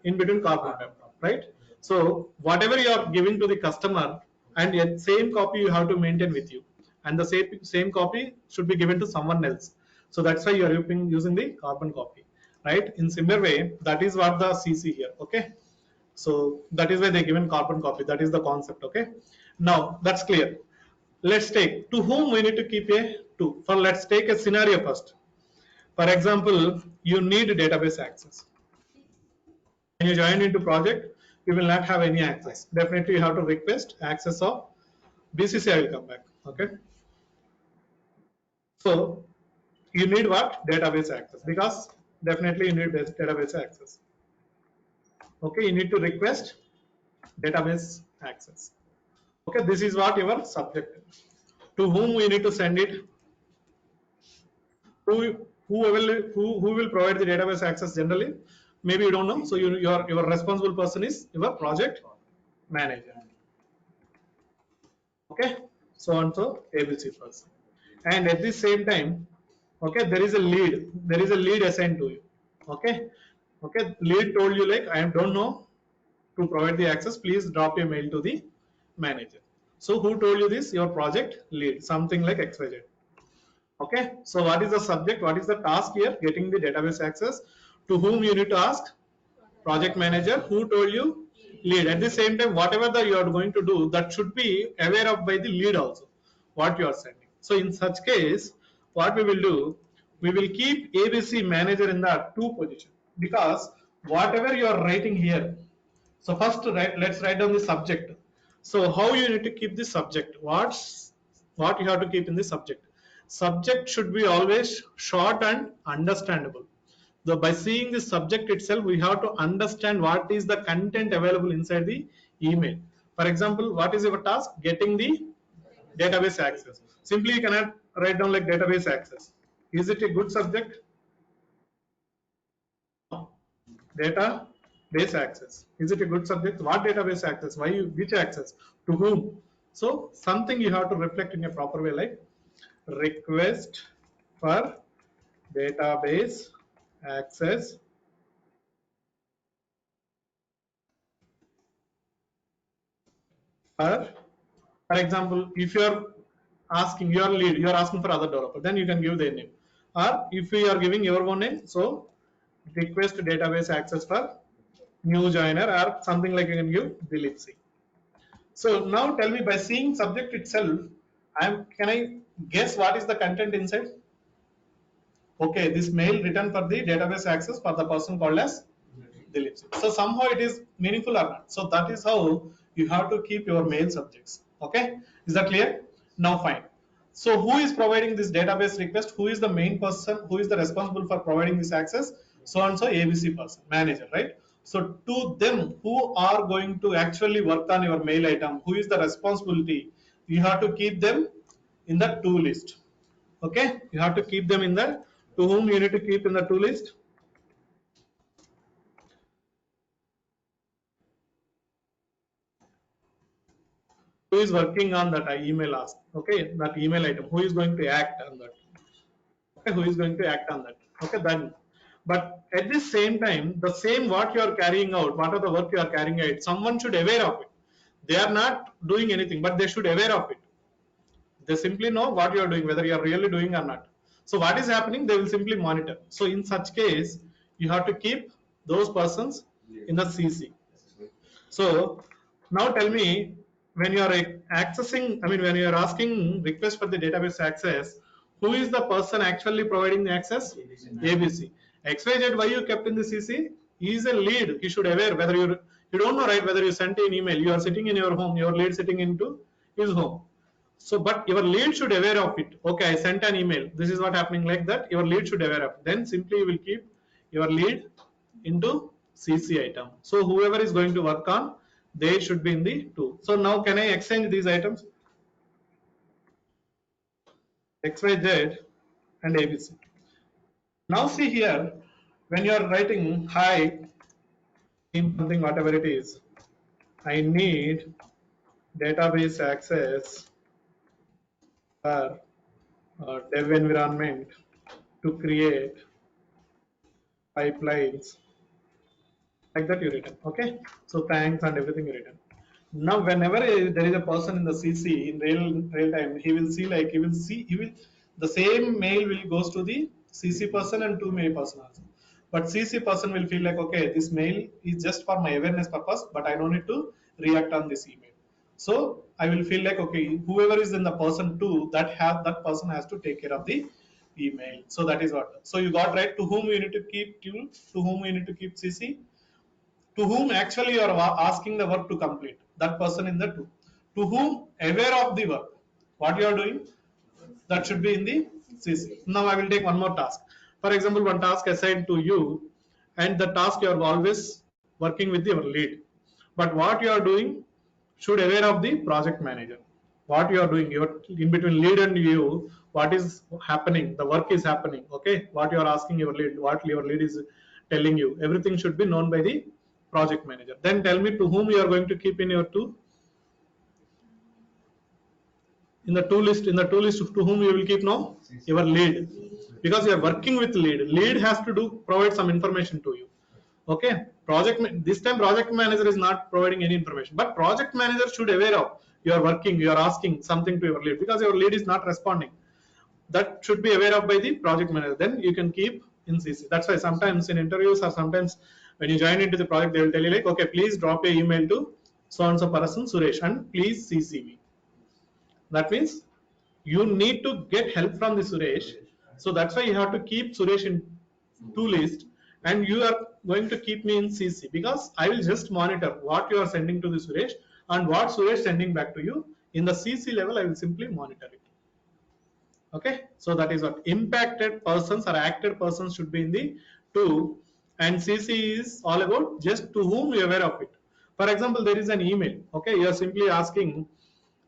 In between carbon paper, right? So whatever you are giving to the customer, and yet same copy you have to maintain with you, and the same copy should be given to someone else. So that's why you are using the carbon copy, right? In similar way, that is what the CC here. Okay, so that is why they given carbon copy. That is the concept. Okay, now that's clear. Let's take to whom we need to keep a to. For let's take a scenario first. For example, you need database access. When you join into project, you will not have any access. Definitely you have to request access of BCC. I will come back. Okay. So you need what? Database access, because definitely you need database access. Okay, you need to request database access. Okay, this is what your subject is. To whom we need to send it? Who will provide the database access generally? Maybe you don't know. So your responsible person is your project manager. Okay, so on so ABC person, and at the same time, okay, there is a lead assigned to you. Okay, okay, lead told you like I don't know to provide the access, please drop a mail to the manager. So who told you this? Your project lead, something like XYZ. Okay, so what is the subject, what is the task here? Getting the database access. To whom you need to ask? Project manager. Who told you? Lead. At the same time, whatever that you are going to do, that should be aware of by the lead also, what you are sending. So in such case, what we will do, we will keep ABC manager in the two position, because whatever you are writing here, So first, let's write down the subject. So how you need to keep the subject? What you have to keep in the subject? Subject should be always short and understandable. So by seeing the subject itself, we have to understand what is the content available inside the email. For example, what is your task? Getting the database access. Simply you cannot write down like database access. Is it a good subject? Database access. Is it a good subject? What database access? Why? Which access? To whom? So something you have to reflect in a proper way, like request for database access for example, if you are asking your lead, you are asking for other developer, then you can give their name. Or if you are giving your own name, so request database access for new joiner or something like you can give Dilip C. So now tell me, by seeing subject itself, can I guess what is the content inside? Okay, this mail written for the database access for the person called as Dilip. So somehow it is meaningful or not. So that is how you have to keep your mail subjects. Okay, is that clear? Now fine. So who is providing this database request? Who is the main person? Who is the responsible for providing this access? So and so ABC person, manager, right? So to them, who are going to actually work on your mail item? Who is the responsibility? You have to keep them in the to list. Okay, you have to keep them in the to whom you need to keep in the to list. Who is working on that email ask, okay, that email item, who is going to act on that, okay, who is going to act on that, okay, then. But at the same time, the same what you are carrying out, what are the work you are carrying out, someone should aware of it. They are not doing anything, but they should aware of it. They simply know what you are doing, whether you are really doing or not. So what is happening, they will simply monitor. So in such case, you have to keep those persons in the CC. So now tell me, when you are accessing, I mean, when you are asking request for the database access, who is the person actually providing the access? ABC. XYZ, why you kept in the CC? He is a lead. He should aware whether you don't know, right? Whether you sent an email, you are sitting in your home, your lead sitting into his home. So, but your lead should aware of it. Okay, I sent an email. This is what happening like that. Your lead should aware of it. Then simply you will keep your lead into CC item. So whoever is going to work on, they should be in the 2. So now can I exchange these items? XYZ and ABC. Now see here, when you are writing hi, something whatever it is, I need database access for dev environment to create pipelines, like that you written, okay. So thanks and everything you written. Now whenever there is a person in the CC in real time, he will see, like he will the same mail will goes to the CC person and to mail person also. But CC person will feel like, okay, this mail is just for my awareness purpose, but I don't need to react on this email. So I will feel like, okay, whoever is in the person 2, that person has to take care of the email. So that is what. So you got right, to whom you need to keep to whom you need to keep CC, to whom actually you are asking the work to complete, that person in the 2, to whom aware of the work what you are doing, that should be in the CC. Now I will take one more task. For example, one task assigned to you, and the task you are always working with your lead, but what you are doing should aware of the project manager. What you are doing, you are in between lead and you, what is happening, the work is happening, okay, what you are asking your lead, what your lead is telling you, everything should be known by the project manager. Then tell me, to whom you are going to keep in your 2, in the 2 list, to whom you will keep now? Your lead, because you are working with lead has to do provide some information to you, okay. This time project manager is not providing any information, but project manager should aware of you are working, you are asking something to your lead, because your lead is not responding, that should be aware of by the project manager. Then you can keep in CC. That's why sometimes in interviews, or sometimes when you join into the project, they will tell you like, okay, please drop a email to so and so person Suresh and please CC me. That means you need to get help from the Suresh. So that's why you have to keep Suresh in 2 list, and you are going to keep me in CC, because I will just monitor what you are sending to the Suresh and what Suresh sending back to you. In the CC level, I will simply monitor it. Okay, so that is what impacted persons or acted persons should be in the two, and CC is all about just to whom you are aware of it. For example, there is an email. Okay, you are simply asking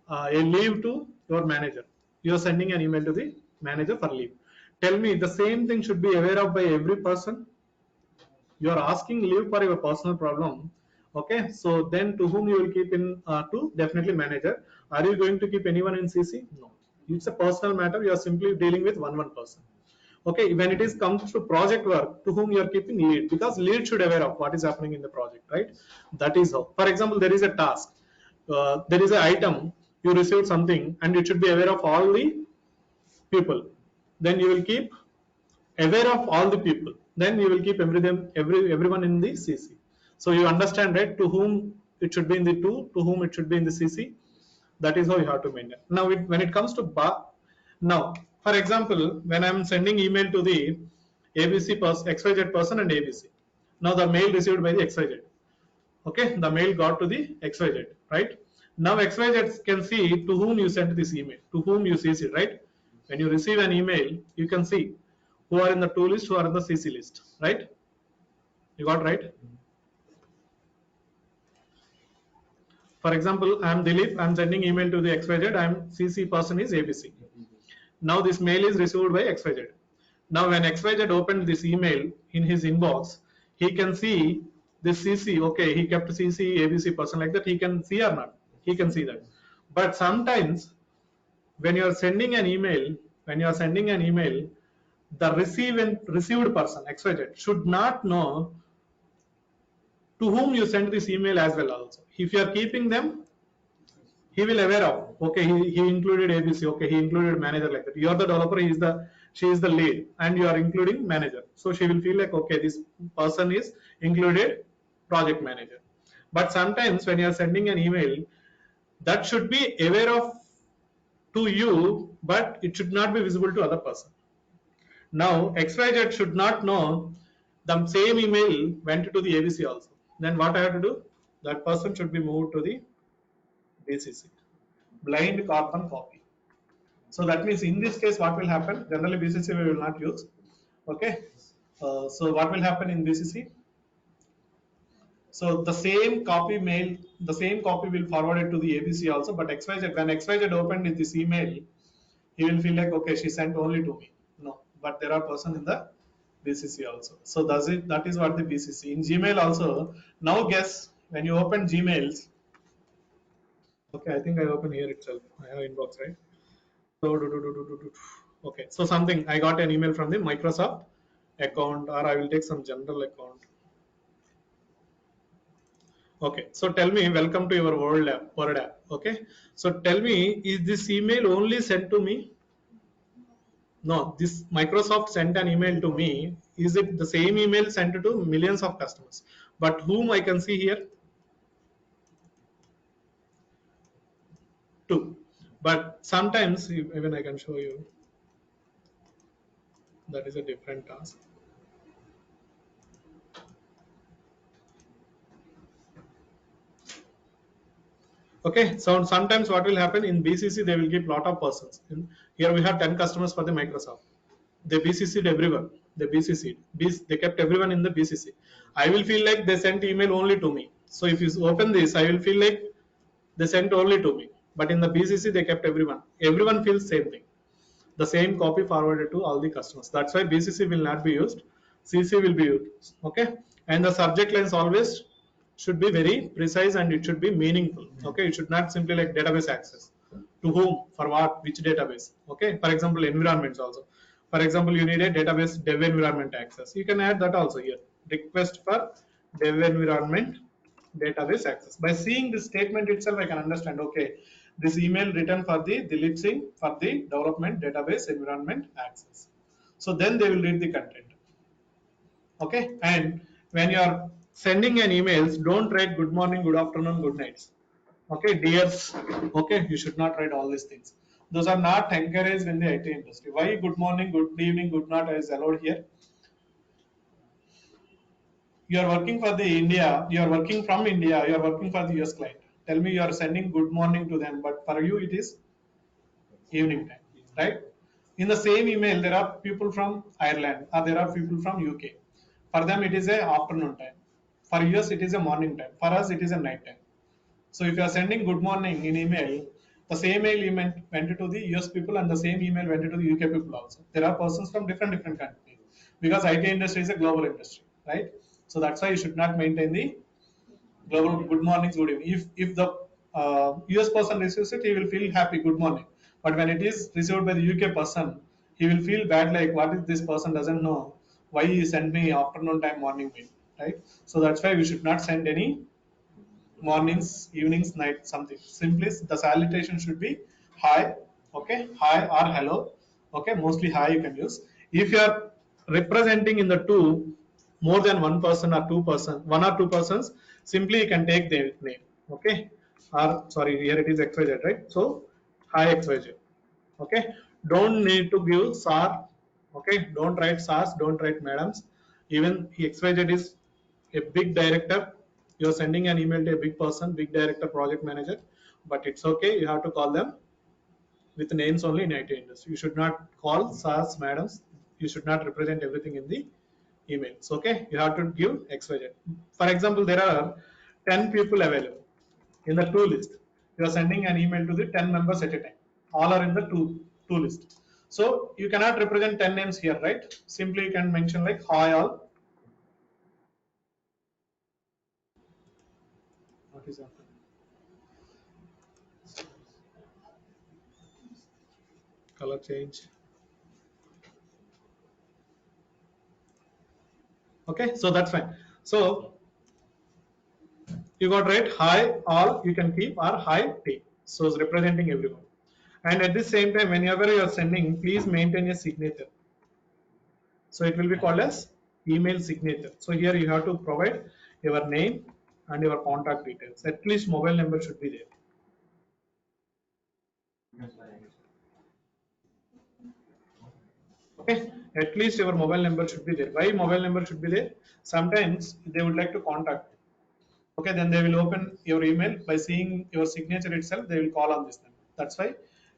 a leave to your manager. You are sending an email to the manager for leave. Tell me, the same thing should be aware of by every person. You are asking leave for your personal problem. Okay, so then to whom you will keep in, to definitely manager. Are you going to keep anyone in CC? No, it's a personal matter. You are simply dealing with one person. Okay, when it is comes to project work, to whom you are keeping lead, because lead should aware of what is happening in the project, right? That is how. For example, there is a task, there is an item, you received something and it should be aware of all the people. Then you will keep aware of all the people, then you will keep everyone in the CC. So you understand, right, to whom it should be in the two, to whom it should be in the CC. That is how you have to maintain. Now when it comes to now for example, when I'm sending email to the ABC person, XYZ person and ABC, now the mail received by the XYZ. Okay, the mail got to the XYZ, right? Now XYZ can see to whom you sent this email, to whom you CC, right? When you receive an email, you can see who are in the to list, who are in the CC list, right? You got right? For example, I am Dilip, I am sending email to the XYZ, I am CC person is ABC. Now this mail is received by XYZ. Now when XYZ opened this email in his inbox, he can see this CC, okay, he kept CC ABC person, like that he can see or not? He can see that. But sometimes when you are sending an email, the received person XYZ should not know to whom you send this email as well also. If you are keeping them, he will aware of, okay, he included ABC, okay, he included manager, like that. You are the developer, she is the lead, and you are including manager. So she will feel like, okay, this person is included project manager. But sometimes when you are sending an email, that should be aware of to you, but it should not be visible to other person. Now XYZ should not know the same email went to the ABC also. Then what I have to do? That person should be moved to the BCC, blind carbon copy. So that means in this case, what will happen? Generally, BCC we will not use. Okay. So what will happen in BCC? So the same copy will forward it to the ABC also. But XYZ, when XYZ opened this email, he will feel like, okay, she sent only to me. No, but there are person in the BCC also. So that is what the BCC in Gmail also. Now guess, when you open Gmails, okay, I think I open here itself. I have inbox, right? So okay, so something, I got an email from the Microsoft account, or I will take some general account. Okay, so tell me, welcome to your Word app. Okay, so tell me, is this email only sent to me? No, this Microsoft sent an email to me. Is it the same email sent to millions of customers? But whom I can see here? Two. But sometimes, even I can show you, that is a different task. Okay, so sometimes what will happen in BCC, they will give lot of persons. Here we have 10 customers for the Microsoft. They BCC'd everyone. They kept everyone in the BCC. I will feel like they sent email only to me. So if you open this, I will feel like they sent only to me. But in the BCC, they kept everyone. Everyone feels same thing. The same copy forwarded to all the customers. That's why BCC will not be used. CC will be used. Okay, and the subject lines always should be very precise and it should be meaningful. Okay, it should not simply like database access. To whom, for what, which database. Okay, for example, environments also. For example, you need a database dev environment access. You can add that also here. Request for dev environment database access. By seeing this statement itself, I can understand, okay, this email written for the Dilip Singh for the development database environment access. So then they will read the content. Okay, and when you are sending an emails, don't write good morning, good afternoon, good nights. Okay, dears. Okay, you should not write all these things. Those are not encouraged in the IT industry. Why good morning, good evening, good night is allowed here? you are working for the India, you are working from India, you are working for the US client. Tell me you are sending good morning to them, but for you it is evening time, right? In the same email, there are people from Ireland or there are people from UK. For them, it is a afternoon time. For us, it is a morning time. For us, it is a night time. So if you are sending good morning in email, the same email went to the US people and the same email went to the UK people also. There are persons from different countries because IT industry is a global industry, right? So that's why you should not maintain the global good mornings, good evening. If the US person receives it, he will feel happy, good morning. But when it is received by the UK person, he will feel bad, like what if this person doesn't know why he sent me afternoon time morning mail, right? So that's why we should not send any mornings, evenings, night, something. Simply the salutation should be hi, okay, hi or hello, okay, mostly hi you can use. If you are representing in the two, more than one person or one or two persons, simply you can take their name, okay, or sorry, here it is XYZ, right? So hi XYZ, okay. Don't need to give sir, okay, don't write sars, don't write madams. Even XYZ is a big director, you're sending an email to a big person, big director, project manager, but it's okay, you have to call them with names only in IT industry. You should not call sars, madams, you should not represent everything in the emails, okay. You have to give XYZ. For example, there are 10 people available in the to list. You are sending an email to the 10 members at a time, all are in the to list. So you cannot represent 10 names here, right? Simply you can mention like hi all. What is happening? Color change. Okay, so that's fine. So you got right, hi all you can keep, or hi team. So it's representing everyone. And at the same time, whenever you are sending, please maintain a signature. So it will be called as email signature. So here you have to provide your name and your contact details. At least mobile number should be there. Okay, at least your mobile number should be there. Why mobile number should be there? Sometimes they would like to contact. Okay, then they will open your email by seeing your signature itself. They will call on this number. That's why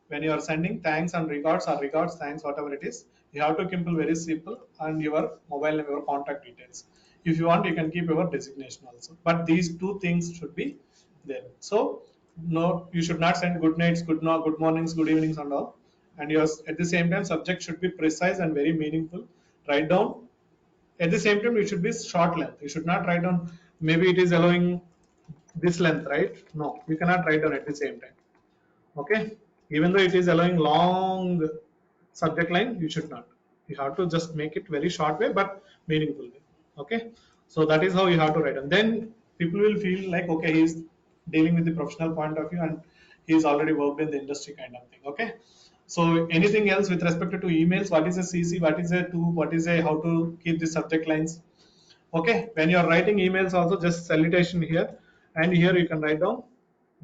when you are sending thanks and regards or regards, thanks, whatever it is, you have to keep it very simple and your mobile number, your contact details. If you want, you can keep your designation also. But these two things should be there. So no, you should not send good nights, good mornings, good evenings, and all. And yours at the same time, subject should be precise and very meaningful. Write down at the same time, it should be short length. You should not write down, maybe it is allowing this length, right? No, you cannot write down at the same time. Okay. Even though it is allowing long subject line, you should not. You have to just make it very short way, but meaningful way. Okay. So that is how you have to write. And then people will feel like, okay, he's dealing with the professional point of view and he's already worked in the industry kind of thing. Okay. So anything else with respect to emails? What is a CC? What is a to? What is a how to keep the subject lines? Okay, when you are writing emails, also just salutation here, and here you can write down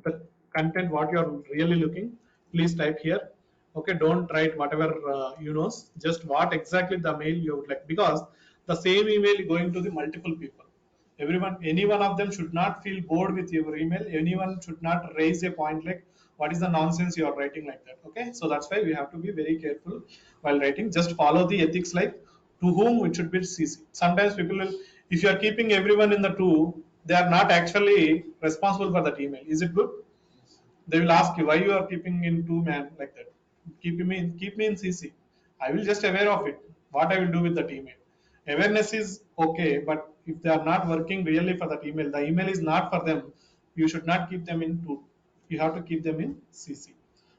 the content what you are really looking. Please type here. Okay, don't write whatever you know. Just what exactly the mail you would like, because the same email going to the multiple people. Everyone, any one of them should not feel bored with your email. Anyone should not raise a point like what is the nonsense you are writing like that. Okay, so that's why we have to be very careful while writing. Just follow the ethics like to whom it should be CC. Sometimes people will, if you are keeping everyone in the two, they are not actually responsible for that email. Is it good? They will ask you why you are keeping in two man like that. Keep me in CC. I will just aware of it. What I will do with that email. Awareness is okay, but if they are not working really for that email, the email is not for them. You should not keep them in two. You have to keep them in CC.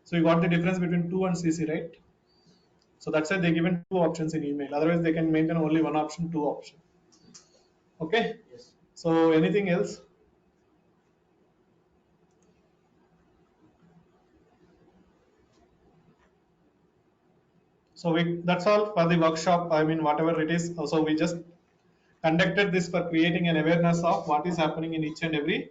So you got the difference between two and CC, right? So that's why they given two options in email. Otherwise, they can maintain only one option, two option. Okay. Yes. So anything else? So that's all for the workshop. I mean, whatever it is. So we just conducted this for creating an awareness of what is happening in each and every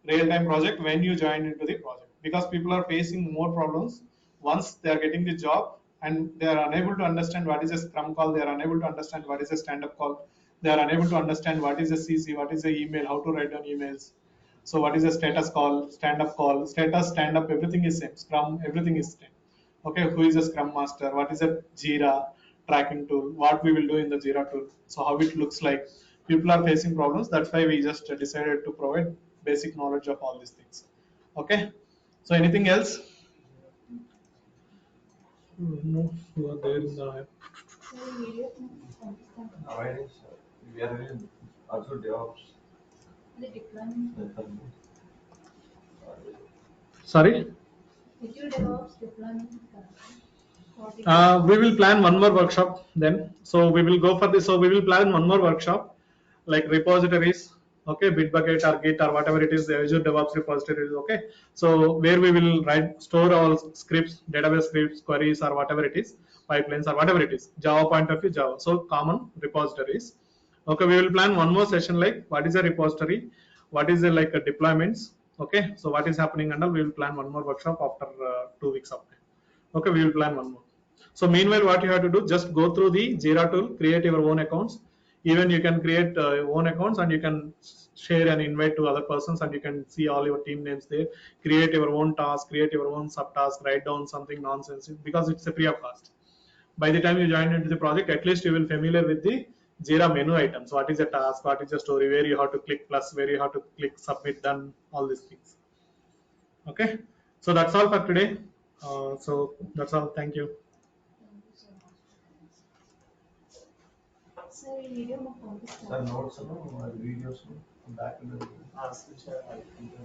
real-time project when you join into the project, because people are facing more problems once they are getting the job and they are unable to understand what is a scrum call, they are unable to understand what is a stand-up call, They are unable to understand what is a CC, what is a email, how to write down emails. So what is a status call, status, stand up, everything is same. Scrum, everything is same. Okay, who is a Scrum Master? What is a Jira tracking tool? What we will do in the Jira tool? So how it looks like. People are facing problems. That's why we just decided to provide basic knowledge of all these things. Okay. So anything else? No, who are there in the app? Sorry, video పంపిస్తాను. Nowadays, we are in also DevOps. అది deployment. Sorry. Azure DevOps deployment. What it We will plan one more workshop then. So we will go for this. So we will plan one more workshop, like repositories, okay, Bitbucket or Git or whatever it is, the Azure DevOps repositories, okay. So where we will write, store all scripts, database scripts, queries or whatever it is, pipelines or whatever it is, Java point of view, Java. So common repositories. Okay, we will plan one more session like what is a repository, what is the like deployments, okay. So what is happening and all, we will plan one more workshop after 2 weeks of time. Okay, we will plan one more. So meanwhile, what you have to do, just go through the Jira tool, create your own accounts. Even you can create your own accounts and you can share an invite to other persons and you can see all your team names there. Create your own task, create your own subtask, write down something nonsense because it's a free of cost. By the time you join into the project, at least you will familiar with the Jira menu items. What is a task? What is a story? Where you have to click plus? Where you have to click submit? Done. All these things. Okay. So that's all for today. So that's all. Thank you. Sir ఈ video మాకు పంపిస్తాను. Sir, notes, videos, back in the screen share, I can do.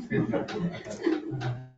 screen capture.